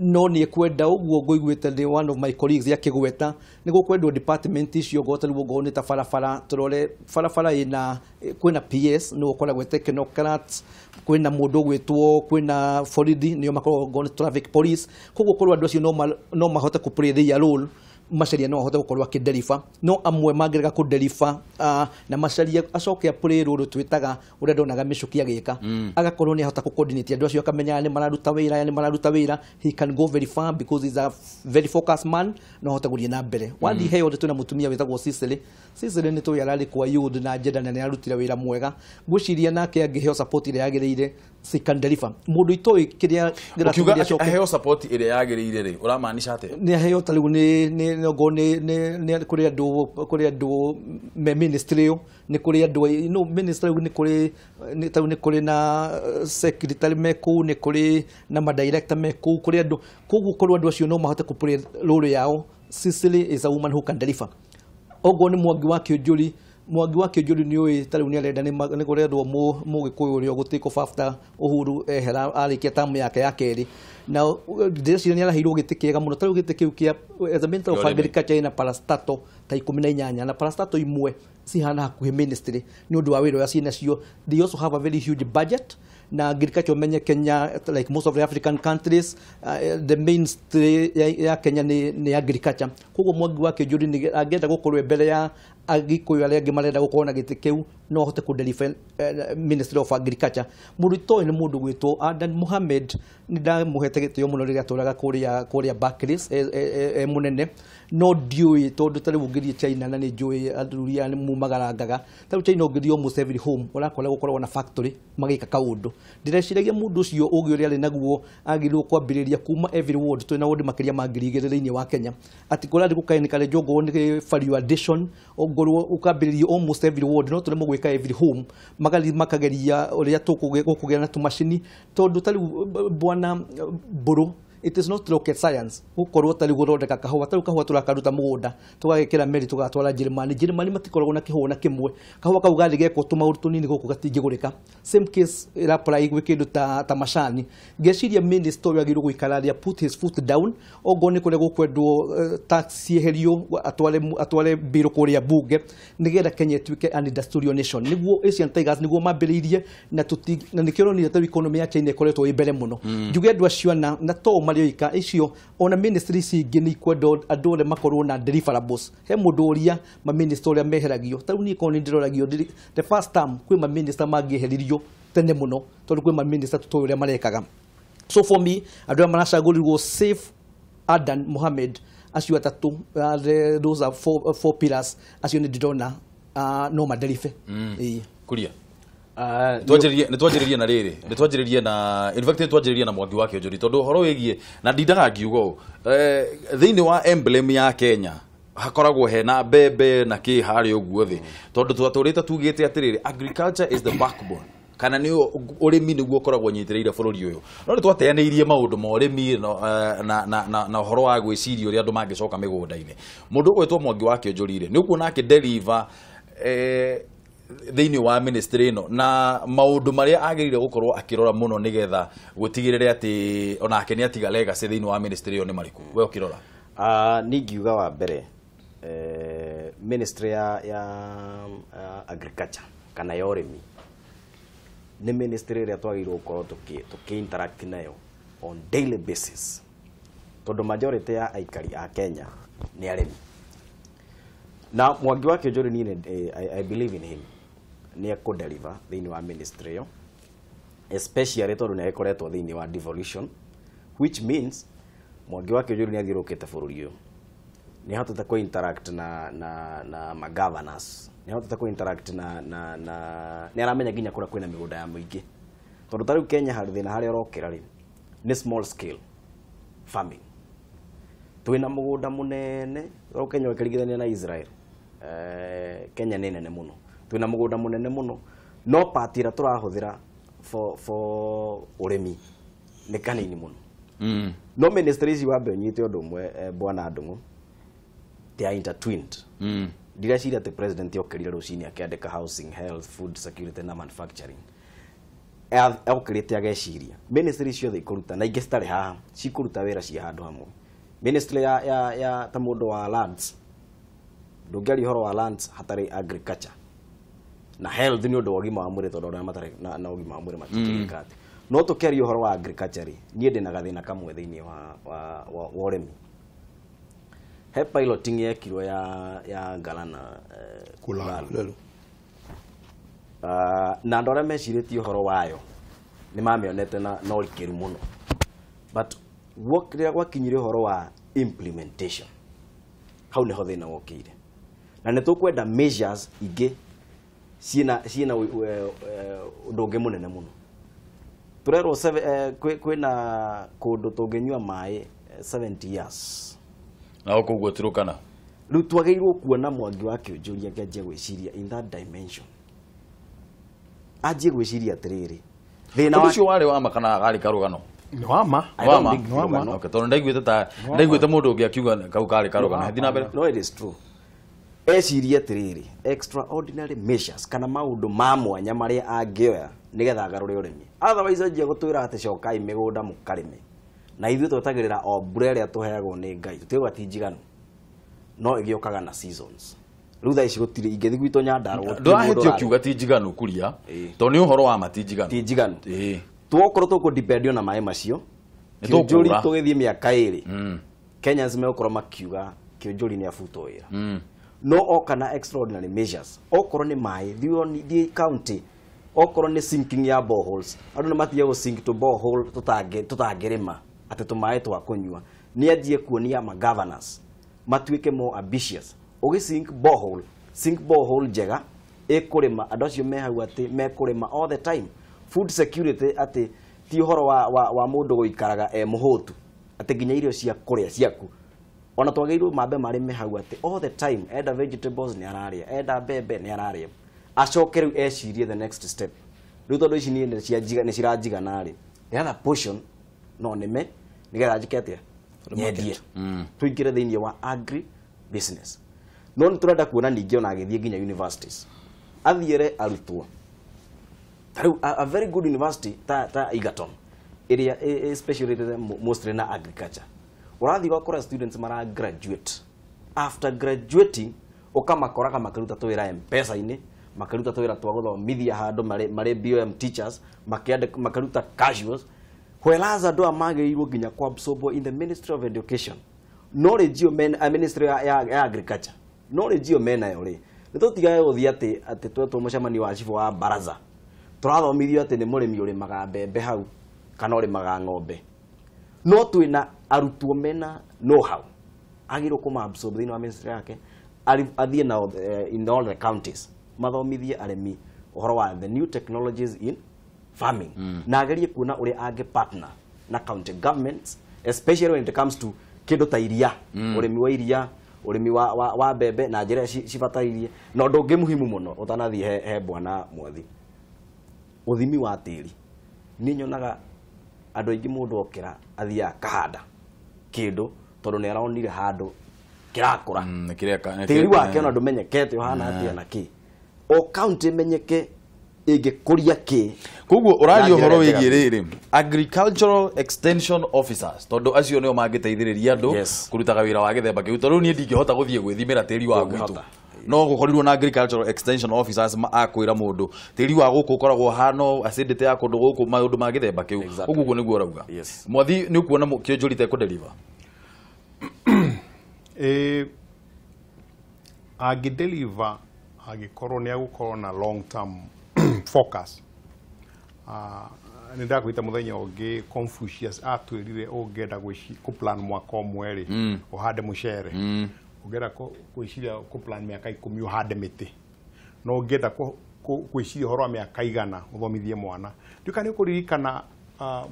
no ni ekwenda uguo ngoiguite ni one of my colleagues yakigweta ni gukwendwo department icio gota riu ngo ni ta barabara turore barabara ina kwina PS no gukoragwo technocrats kwina mundu gwitwo kwina borithi nio makoragwo traffic police koguo korwo andu acio no mahote ku play their role Macharia no ahote gukorwo akideliver no amwe mangirega kudeliver na Macharia acoke apure ruru twitaga uria ndonaga micukia gika agakorwo ni ahota ku coordinate andu acio akamenya ni mararuta wira he can go very far because he's a very focused man no ahote guthie na mbere wandi heo twina mutumia witagwo Sicily ni tu yarari kwa youth na agenda na ni arutire wira mwega gwiciria nake angiheo support ile yagirire si can deliver mundu itoi kiria ukiuga aheo support ile yagirire ri uramaanisha ate ni aheo taliu ni kuri andu me ministry ni kuri andu no ministry ni kuri na secretary meku ni kuri na ma director meku kuri andu koguo korwo andu acio no mahote ku play role yao. Sicily is a woman who can deliver. Ogo ni Mwangi wa Kĩũnjũri ni oi tariu ni arenda ni kurendwo Mũgĩkũyũ ũrĩa gũtĩko bafta Uhuru ehera arikia tamu yake ya keri na ndĩreciria ni araheirwo gĩtĩ kĩega mũno tariu gĩtĩ kĩu kĩa as a minister of agriculture na parastato ta 18 na parastato imwe cihana hakuhĩ ministry ni undu wa wĩra ũrĩa ciĩnacio. They also have a very huge budget na agriculture menye Kenya like most of the African countries the mainstay ya Kenya ni agriculture. Koguo Mwangi wa Kĩũnjũri ni agenda gukorwo mbere ya Agikuyu aria angi marenda gukorwo na gĩtĩ kĩu no hote ku deliver Ministry of Agriculture. Mundu toi ni mundu gwitwo Adan Mohamed ni ndamuhete gĩtĩo muno rĩrĩa tũraga kuria Barclays munene no ndiui tondu tari ungirie China na ni njui aruria ni mumagarangaga tari China ungirie almost every home urakora gukorwo na factory magika kaundu ndireciria mundu ucio ugi uri ari naguo agirwo kwambiriria kuma every ward twina ward makiria mangirigire thĩinĩ wa Kenya ati kurari gukainikale jogo ni value addition ogorwo ukambiriria almost every ward no tuli mugwika every home magali makageria uria tukugera na tumashini tondu tari bwana Mburu it is not rocket science gukorwo tari guthondeka kahua taru kahua turakaruta mugunda tugagekira meri tugatwara Germany matikoragwo na kihuna kimwe kahua kau gathi gekwo tumauru tunini guku gatingigurika same case ira apply gwi kindu ta macani ngeciria minister agirwo guikararia put his foot down ogone kure gukwendwo tax cieherio atware biro kuria bunge nigetha Kenya tuike an industrial nation niguo Asian Tigers niguo mambiriirie na nikionania ta economy ya China ikoretwo ibere muno njuge andu acio na to marioika icio ona ministry cingi ni kwendo andu ole makorwo na deliverables he mundu uria ma minister uria meheragio taru ni koni ndiroragio the first time kwi ma minister magiheririo tene muno tondu kwi ma minister tutoyo uria marekaga so for me andu maracagũrirwo safe Adan Mohammed acio atatu those are four pillars acio ni ndona no madelife kuria nitwanjiririe na riri nitwanjiririe na in fact nitwanjiririe na Mwangi wa Kĩonjũri tondu horo wigie na ndindaga ngiugo thiini wa emblem ya Kenya hakoragwo hena mbembe na ki hari uguo thi tondu twaturite tugite atiriri agriculture is the backbone kana ni urimi niguo koragwo nyitireire bururi uyu no nitwateaneirie maundu ma urimi na horo wa gwiciria uri andu mangicoka migunda-ini mundu gwetwo Mwangi wa Kĩonjũri ni ukuona akideliver thiini wa ministry no na maundu maria agirire gukorwo akirora muno nigetha gutigirire ati onake ni atiga legacy thiini wa ministry yo ni mariku we ukirora ni ngiuga wa mbere ministry ya agriculture kana ya urimi ni ministry ria twagirwo gukorwo tuki interact nayo on daily basis tondu majority ya aikari a Kenya ni arimi na Mwangi wa Kĩonjũri ni I believe in him ni akudeliver thiini wa ministry yo especially tondu ni ekoretwo thiini wa devolution which means Mwangi wa Kĩonjũri ni athirukite bururi uyu ni hatuta ko interact na ma governors ni hatuta ko interact na ni aramenya ginya kura kwina migunda ya muingi tondu tariu Kenya hari thina hari orokira ri ni small scale farming twina mugunda munene ro Kenya wakirigithania na Israel Kenya ni nene muno twina mugunda munene muno no patira turahuthira for urimi ni kanini muno no ministries wa mbe nyite undu umwe bwana Ndung'u they are intertwined direciria ati president yokirire rucini akiandika housing health food security na manufacturing okirite ageciria ministries ciothe ikuruta na ingi citari haha cikuruta wira cia handu hamwe ministry ya ta mundu wa lands ndungeri horo wa lands hatari agriculture na health ni undu ogima wa mwiri tondu ria matari na ogima wa mwiri matikirikati no tukerio horo wa agriculture nie ndina gathina kamwe thiini wa urimi he piloting yekirwo ya Galana Kulalu na andu aria meciritie horo wayo ni mamionete na rikiru muno but rĩrĩa gwakinyire horo wa implementation hau niho thina wokire na nitukwenda measures ingi ciina undu ungi munene muno turerwo kwina kundu tunginyua mai 70 years na ukugwo tirukana riu twagirwo kuona Mwangi wa Kĩonjũri akianjia gwiciria in that dimension anjie gwiciria atiriri thina ucio wari wa makana gari karugano ni wama okay tondu ndaiguite mundu ungi akiuga kau kari karugano hithina mbere no it is true eciria atiriri extraordinary measures kana maundu ma mwanya maria angioya nigetha agarure urimi otherwise anjia gutwira ati cokai migunda mukarime na ithuĩ twetagĩrĩra o mbura ĩrĩa tũheagwo nĩ Ngai tũtigwo ati njiganu no ĩgĩũkaga na seasons rĩu thaa ici gũtirĩ ingĩthi gwitũ Nyandarũa ndũrahetio kiuga ti njiganu kuria tondũ nĩ ũhoro wa ma ti njiganu tũgũkorwo tũkũdipendio na maĩ macio Kĩonjũri tũgĩthiĩ mĩaka ĩrĩ Kenyans megũkorwo makiuga Kĩonjũri nĩ abutwo wĩra no oka na extraordinary measures okorwo nĩ maĩ thiĩ county okorwo nĩ sinking ya boreholes andũ nĩ matige gũ sink to borehole tũtangĩrĩma ati tumae twa kunyua ni ajie kuonia ma governors matuike more ambitious sink borehole njega ekurima andu acio me hau ati mekurima all the time food security ati ti horo wa mundu guikaraga muhutu ati ginya irio cia kuria ciaku ona twagirwo mambe mari me hau ati all the time enda vegetables ni araria enda bebe ni araria acoke riu ecirie the next step riu tondu ici ni ciranjiga nari the other portion no nime nigetha njikete nyendie tuingire thiini wa agri business no nturenda kuona ningi ona agithie nginya universities athiere arutwo tariu a very good university ta Egerton area specialized mostly na agriculture urathi gukora students mara graduate after graduating ukamakoraga makaruta twira M-Pesa ini makaruta twira twa guthomithia handu mari BOM teachers makaruta casuals whereas andu amagirwo nginya kwa absorb in the Ministry of Education knowledge men ministry ya agriculture knowledge mena yo ri nitutigaye guthia ati twetwo mucemani wa chifu wa baraza turathomithio ati ni murimi uri magambembe hau kana uri magang'ombe no twina arutwo mena know how agiro kuma absorb thini wa ministry yake athie na in all the counties mathomithie aremi uhoro wa the new technologies in farming na agerie kuona uri age partner na county governments especially when it comes to kindu ta iria urimi wa iria urimi wa bebe na njira cibatairie no ndungi muhimu muno utanathie he bwana mwathi uthimi wa tiri ni nyonaga andu aingi mundu okira athia kahanda kindu tondu ni araonire handu kirakura tiri wake ona ndumenyekete uhana atia na ki o county menyeke ingikuria ki koguo urario horo wigie riri agricultural extension officers tondu acio nio mangiteithiriria andu kurutaga wira wa githemba kiu tondu nie ndingihota guthie gwithimira tiri wa gwitu no gukorirwo na agricultural extension officers akwira mundu tiri wa guku koragwo hano acidity ya kundu guku maundu ma githemba kiu uguo niguo rauga mwathi ni ukuona kionjurite ku deliver agideliver agikorwo ni agukorwo na long term focus nenda gwita muthenya ungi Confucius atwirire ungenda ku plan mwaka umwe uhande mucere ungenda gwiciria ku plan miaka 10 uhande miti no ungenda gwiciria horo miaka 100 uthomithie mwana ndikani ukuririkana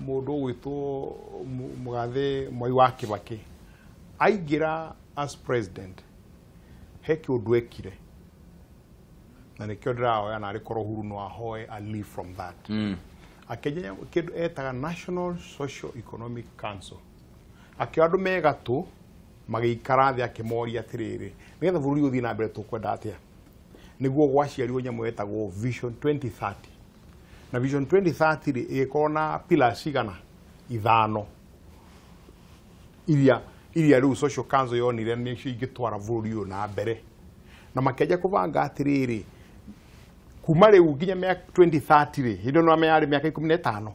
mundu gwitwo mugathe Mwai wa Kibaki aigira as president heki undu ekire na nikio ndirao yana ari korwo huru no ahoe a leave from that akenya kindu etaga National Social Economic Council akio andu megatu magikara thi akimoria atiriri nigetha bururi uthii na mbere tukwenda atia niguo gwaciarirwo nyamu etagwo Vision 2030 na Vision 2030 ri ikona pillars igana ithano iria riu Social Council yonire ni cio ingitwara bururi uyu na mbere na makeja kubanga atiriri kuma riu nginya miaka 2030 ri hindo no ame ari miaka 15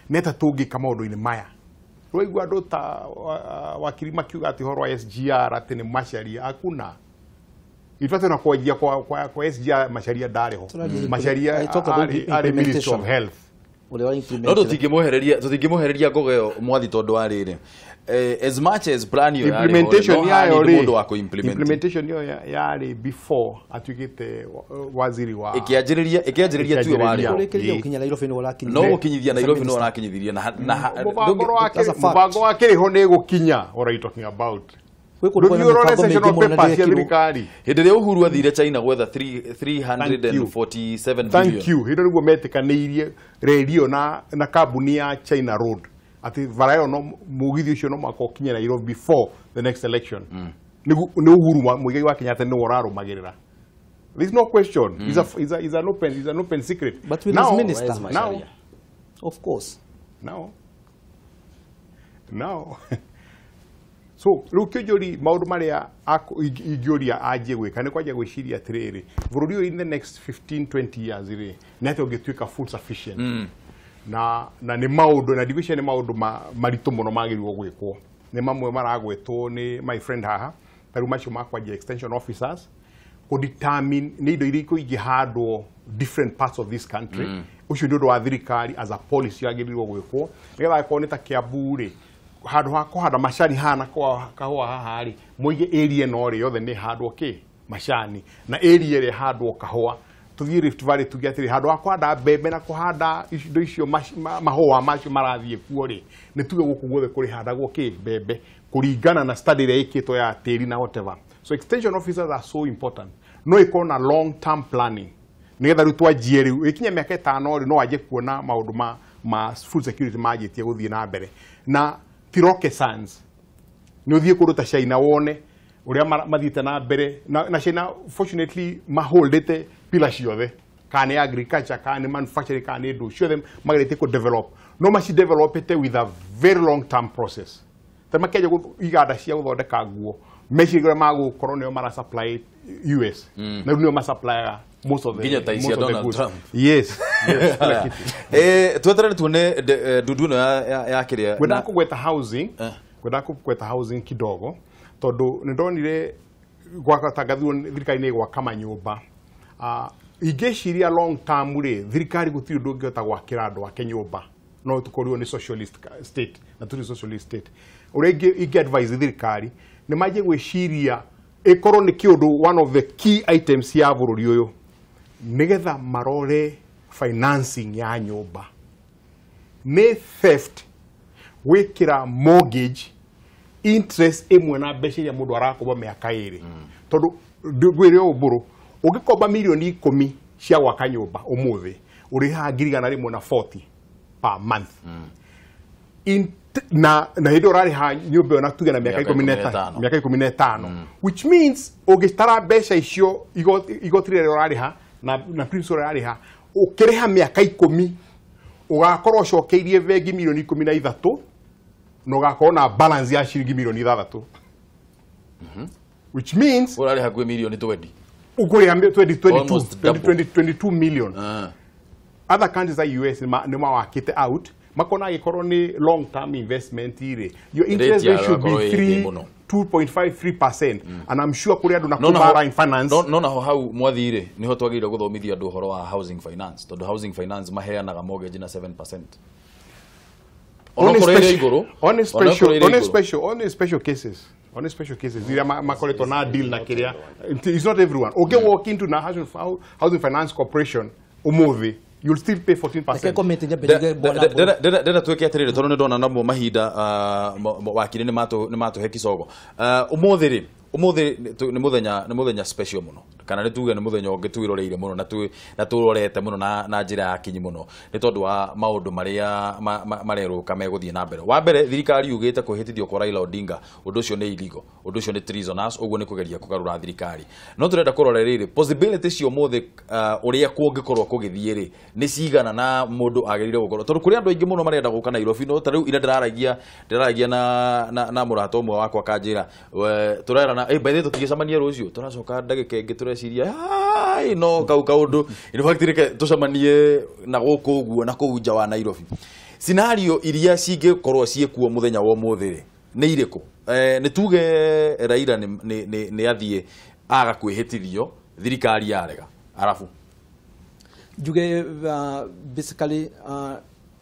neta tungika maundu-ini maya roigwa andu ta wakiri makiuga ati horo wa SGR ati ni macharia akuna itwate na kuajia kwa SGR macharia ndari ho macharia ari Ministry of Health no tutingimuhereria ngogeo mwathi tondu ariri as much as plan yo implementation yo yari before atwikite waziri wa ikianjiriria tuyo wari ukinya Nairobi no warakinyithia no gukinyithia Nairobi no warakinyithiria na mubango wake riho ni gukinya what are you talking about hindi ria Uhuru athire China gwetha 347 billion. Thank you. Hindi niguo metikaniirie radio na kambuni ya China Road ati varayo no mugithi ucio no makokinya Nairobi before the next election ni Uhuru muigai wa Kenyatta ni wararumagirira. There's no question. Is an open secret. But with now, this minister now, of course. Now so rukijori maundu maria igioria aje gwika ni kwaje gwiciria atiriri bururi in the next 15-20 years ri neto ungituika food sufficient na ni maundu na division ni maundu maritu muno magirirwo gwikwo ni mamwe maragwetwo ni my friend haha taru macho makwaje extension officers ku determine ni indo iriko igihandwo different parts of this country ucio ndio wa thirikari as a policy yagirirwo gwikwo nigetha ko ni ta Kiambu ri handu ha kuhanda macani hana kwa kahua haha ri muige area no ri yothe ni handwo ki macani na area ri handwo kahua tuthie Rift Valley tugiatiri handu ha kuhanda mbembe na kuhanda indo icio mahua macio marathie kuo ri ni tuge guku guothe kuri handagwo ki mbembe kuringana na study ria ikitwo ya tiri na whatever. So extension officers are so important. No ikona long term planning nigetha riu twanjie riu ikinya miaka 5 ri no aje kuona maundu ma food security majitie guthie na mbere na ti rocket science no thie kundu ta China wone uria mathiite na mbere na China fortunately maholdete pila ciothe kana agriculture kana manufacturing kana do ciothe magerete ku develop no maci develop it with a very long term process tama keje iganda cia guthondeka nguo meciria magukorwo nio mara supply US na nio ma supply most of the goods. Yes. Tueterere tuone duduno ya kiria kwenda kugweta housing kidogo tondu nindonire gwakatangathwo thirikari-inĩ gwaka manyũmba ingĩciria long term ri thirikari gũtirĩ ũndũ ũngĩhota gwakĩra andũ ake nyũmba no tũkorirwo nĩ socialist state na tũrĩ socialist state ũrĩa ingĩ-advise thirikari nĩ manjie gwĩciria ĩkorwo nĩ kĩũndũ one of the key items ya bũrũri ũyũ nĩgetha marore financing ya nyũmba nĩ theft gwĩkĩra mortgage interest ĩmwe na mbeca iria mũndũ arakomba mĩaka ĩrĩ tondũ ngwĩre ũbũrũ ũngĩkomba milioni 10 cia gwaka nyũmba ũmũthĩ ũrĩhaga 140 per month na hĩndĩ ũrarĩha nyũmba ĩyo na tuge na mĩaka 15 which means ũngĩtara mbeca icio igoti rĩrĩa ũrarĩha na principal ũrarĩha ũkĩrĩha mĩaka 10 ũgakorwo ũcokeirie bengi milioni 13 no gakorwo na balance ya shilingi milioni 6 which means urarĩha kwĩ milioni 20 ukuriha 22 million other countries like US nĩ mawakĩte out makona gĩkorwo nĩ long term investment ire your interest rate should be 2.53% and I'm sure kuri andu na kumara in finance no naho hau mwathire niho twagĩrĩire gũthomithia andũ ũhoro wa housing finance tondu housing finance maheanaga mortgage na 7%. On special cases zira makoleto na deal na kiria it's not everyone okay walk into na housing finance corporation umuthi you'll still pay 14%. Dena tweke atirire tondu ni ndona namo mahinda wakire ni matuhe kicogo umuthi ni muthenya special muno kana ni tuge ni muthenya ungi twiroreire muno na turorete muno na njira ya kinyi muno ni tondu wa maundu maria mareruka meguthie na mbere wa mbere thirikari yugite kwihitithio kwa Raila Odinga undu ucio ni illegal undu ucio ni treasonous uguo ni kugeria kugarura thirikari no turenda kurorerire possibility cio muthi uria kungikorwo kugithie ri ni cigana na mundu agerire gukorwo tondu kuri andu aingi muno marenda guka Nairobi no tariu ira ndiragia na murato umwe wakwa kanjira turera by the way tutigicamania rucio turacoka ndagika ingi tureciria no kaundu in fact reke tucamanie na guku uguo na kuu nja wa Nairobi scenario iria cingikorwo ciekuo muthenya wa umuthi ni iriku ni tuge Raila ni athie aga kwihitithio thirikari yarega arafu juge basically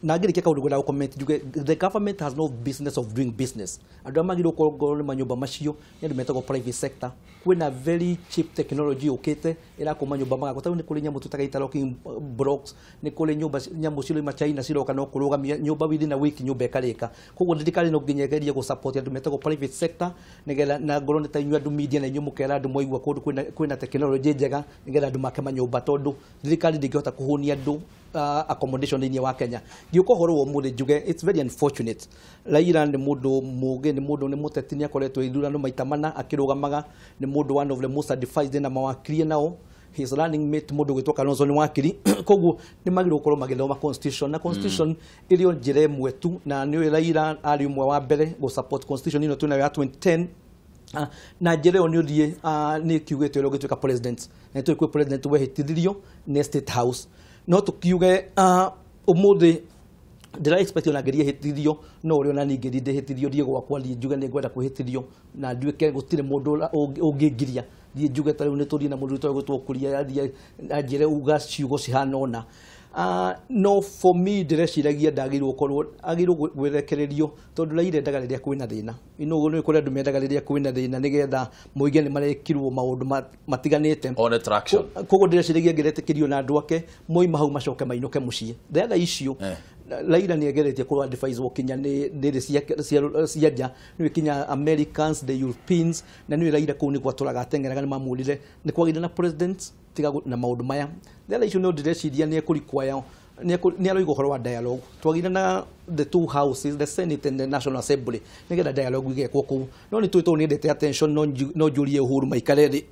nagirikia kaundu gwenda comment juge the government has no business of doing business andu amagiro ko manyumba macio ni andu metagwo private sector kwina very cheap technology ukite ira ko manyumba magako ni kuri nyamu tutaka interlocking blocks ni kuri nyumba nyamu cilo ma China ciroka no kurugamia nyumba within a week nyumba ekarika koguo thirikari no nginyegeria go support andu metagwo private sector nigetha na ngoro ni tanyu andu media na nyumu kera andu moigwa kundu kwina technology njega nigetha andu make manyumba tondu thirikari ndingihota kuhunia andu accommodation thini wa Kenya giuko horo wo mude juge it's very unfortunate Raila ni mundu muge ni mundu ni muteti ni akoretwo ithurano maita mana akirugamaga ni mundu one of the most advised na mawakiri nao his running mate mundu gwitwa Kalonzo ni wakiri koguo ni magiro korwo magithoma constitution na constitution ilio njire mwetu na ni Raila ari umwe wa mbere go support constitution ino tuna ya 2010 na njire ni uthie ni kiugete ro gitwika president na twikwe president wehitithirio ni state house no tukiuge umuthi ndira expect ona ngerie hitithio no uri ona ningi ndinde hitithio die gwakwa thie njuge ni ngwenda kwihitithio na nduike gutire mundu ungingiria thie njuge tariu ni turie na mundu twagutwo kuria thie njire uga ciugo cihana ona no for me ndireciiragia ndagirwo korwo agirwo gwerekererio tondu Raila ndagariria kwina thina ino no kuri andu mendagariria kwina thina nigetha muige ni marekirwo maundu matiganite on attraction koguo ndireciiragia ngeretekerio na andu ake moima hau macoke mainuke mucie the other issue Raila ni ageretie kurwa advise wokinya ni cia nja ni kinya Americans the Europeans na ni Raila kuu ni gwaturaga atengeraga ni mamurire ni kwagire na president tiga na maundu maya the other issue no ndireciria ni ekurikwaya ni aro igå wa dialogue twagire na the two houses, the Senate and the National Assembly, nigetha dialogue igekwo kuu no ni twitwo ni ndete attention no njurie Uhuru maikare thi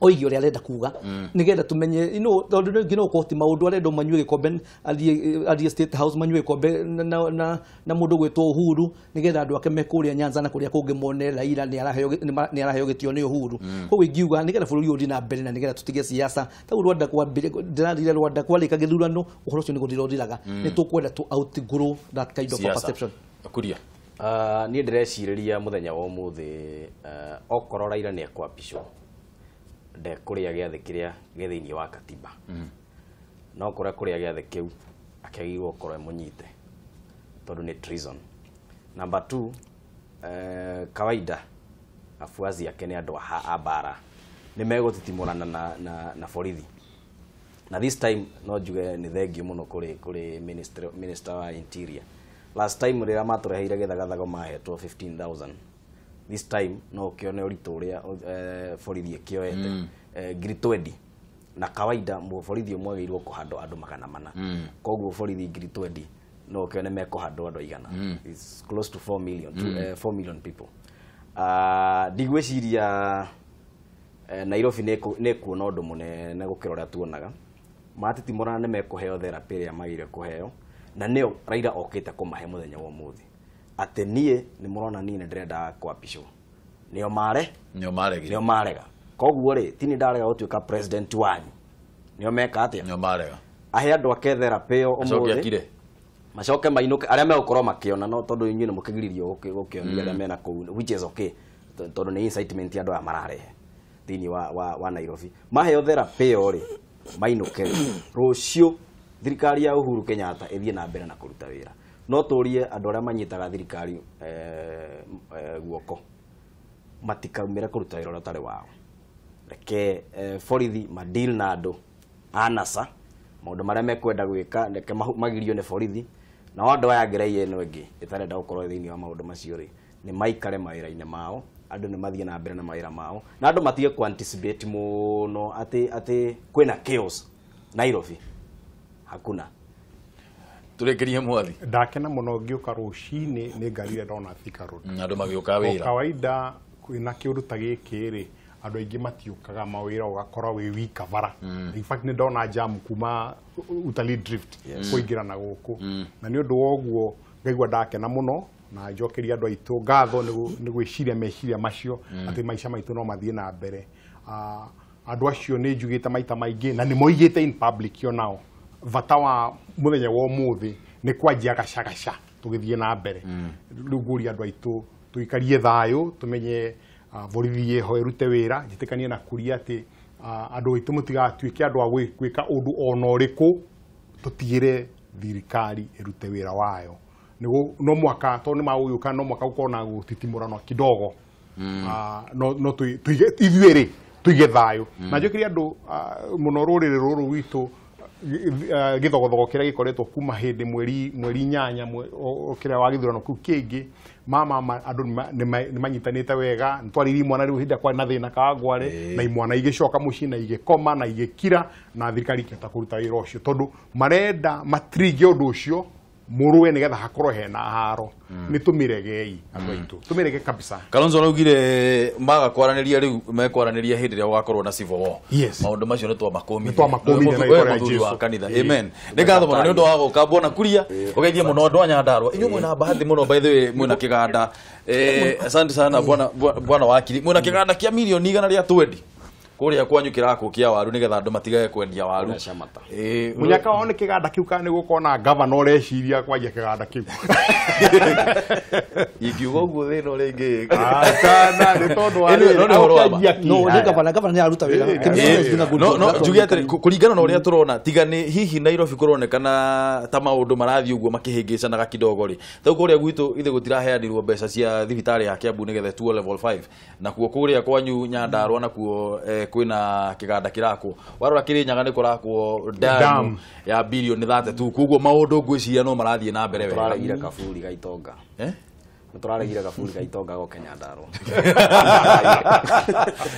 oigi uria arenda kuga nigetha tumenye tondu ngino koti maundu arenda manyue gikombe athie State House manyue gikombe na mundu gwitwo Uhuru nigetha andu ake mekuria Nyanza na kuria kungi mone Raila ni araheo gitio ni Uhuru koguo ingiuga nigetha bururi uthi na mbere na nigetha tutige siasa tagu Rwanda ndirathire Rwanda kwalika githurano uhoro ucio ni guthirathiraga ni tukwenda to outgrow that kind of perception kuria ni ndireciria muthenya wa umuthi okorwo Raila ni ekwapishwo ndekuria giathe kiria githiini wa katiba no kuria giathe kiu akagirwo korwo munyite tondu ni treason. Number 2 kawaida afuazi yake ni andu a bara ni megutitimurana na borithi na this time no njuge ni thengio muno kuri minister wa interior. Last time rira matureheire githagathago mahetwo 15,000. This time no kione uritu uria borithi kioete ngiri 20 na kawaida borithi umwagirwo kuhandwo andu 400 koguo borithi ngiri 20 no kione mekuhandwo andu 100. It's close to 4 million 4 million people. Ndigwiciria Nairobi ne kuona undu munene gukira uria tuonaga matitimurana ne mekuheo therapy ya magire kuheo na neo Raila okite kumahe muthenya wa umuthi ate nie ni murona nie ndirenda kwapishwo nio marega koguo ri tini ndarega gutuika president wanyu nio meka atia nio marega ahe andu ake therapy yo umuthi macoke mainuke aria megukorwo makiona no tondu inyuĩ ni mukigiririo gukionia aria mena kuu which is okay tondu ni incitement andu aya mararehe thini wa Nairobi maheo therapy yo ri mainuke rucio thirikari ya Uhuru Kenyatta ithie na mbere na kuruta wira no turie andu aria manyitaga thirikari guoko matikaumire kuruta wira rotari wao reke borithi madeal na andu anasa maundu maria mekwenda gwika reke magirio ni borithi na andu aya ngereie eno ingi itarenda gukorwo thiini wa maundu macio ri ni maikare mawira-ini mao andu ni mathie na mbere na mawira mao na andu matige ku anticipate muno ati kwina chaos Nairobi hakuna turekerie mwathi ndakena muno ngiuka rucini ni ngarire ndona Thika Road andu magiuka wira kawaida kwina kiundu ta giki ri andu aingi matiukaga mawira ugakora wi wika bara in fact ni ndona jam kuma Utalii Drift kuingira na guku na ni undu woguo ngaigua ndakena muno na njokeria andu aitu ngatho ni gwiciria meciria macio ati maica maitu no mathie na mbere andu acio ni njugite maita maingi na ni moigite in public yo nao vata wa muthenya wa umuthi ni kwanjia gacagaca tugithie na mbere ruguri andu aitu tuikarie thayo tumenye borithi yeho irute wira jitikanie na kuria ati andu aitu mutigatuike andu a gwika undu ona uriku tutigire thirikari irute wira wayo no mwaka to ni mauyuka no mwaka ukona gutitimurano kidogo no ithuere tuige thayo na njokiria andu muno rurire ruru witu githogothogo kiria gikoretwo kuma hindi mweri nyanya kiria wa githurano ku kingi mama andu ni manyitanite wega ntwariri mwana riu hinda kwa na thina ka ngware na imwana igicoka muci na igikoma na igikira na thirikari keta kuruta wira ucio tondu marenda matrige undu ucio muruwe nigetha hakorwo hena haro ni tumiregei andu aitu tumirege kabisa Kalonzo raugire maga kwaraniria riu mekwaraniria hindi ria ugakorwo na civil war maundu macio ni twa makomi na ikora Jesu wa kanitha amen ni ngatho muno ni undu wa guka bona kuria ugeithie muno andu anyandarwa inyu mwina bahathi muno by the way mwina kiganda asante sana bwana wakiri mwina kiganda kia milioni 100 ria twendi kuria kwanyu kirako kia waru nigetha andu matigage kwendia waru munyaka one kiganda kiu kana ni gukona governor ureciria kwajia kiganda kiu ikiugo guo thino ringi kana ni tondu wa no governor ni aruta wira no njugia atiri kuringana na uria turona tiga ni hihi Nairobi kuronekana ta maundu marathi uguo makihingicanaga kidogo ri tau kuria gwitu ithe gutiraheanirwo mbeca cia thibitari ya Kiambu nigetha tuo level 5 na kuo kuria kwanyu Nyandarua na kuo kwina kiganda kirako warora Kirinyaga ni kurakwo damu ya bilioni 32 kuguo maundu ngwiciria no marathie na mbere wega ira kaburi gaitonga turaregire gaburi gaitonga go Kenya ndaro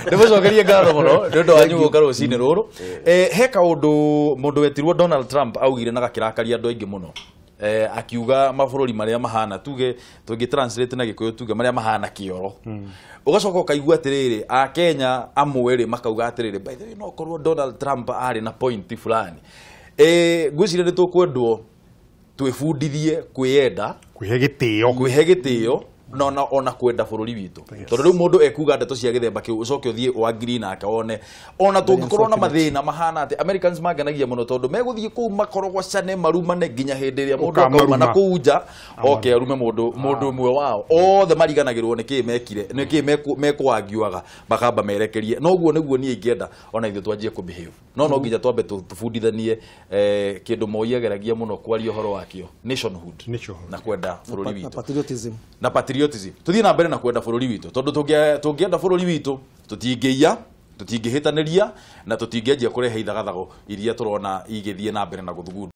Ndimucokerie ngatho muno ni undu wanyu guka rucini ruru he kaundu mundu wetirwo Donald Trump augire na gakirakaria andu aingi muno akiuga mabururi maria mahana tuge tungi translate na gikuyu tuge maria mahana kioro ugacoka ukaigua atiriri a Kenya amwe makauga atiriri by the way no korwo Donald Trump ari na point fulani gwicire ni tukwendwo twifundithie kwiyenda kwihe gitio no ona kwenda bururi witu tondu riu mundu ekuga ndeto cia githemba kiu ucoke uthie wa green akawone ona tungikorwo na mathina mahana ati Americans magenagia muno tondu meguthie ku makorogwacane marumane nginya hindi iria mundu akauma na kuja okay arume mundu mwe wao othe mariganagirwo niki mekire niki mekwagiwaga bakamba merekerie noguo niguo nie ingienda ona ithu twanjie ku behave no nginya twambe tufundithanie kindu moyageragia muno kwaria horo wakio nationhood na kwenda bururi witu na patriotism tuthie na mbere na kwenda bururi witu tondu tungienda bururi witu tutingiia tutingihitaniria na tutingianjia kurehe ithagathago iria turona igithie na mbere na guthugundu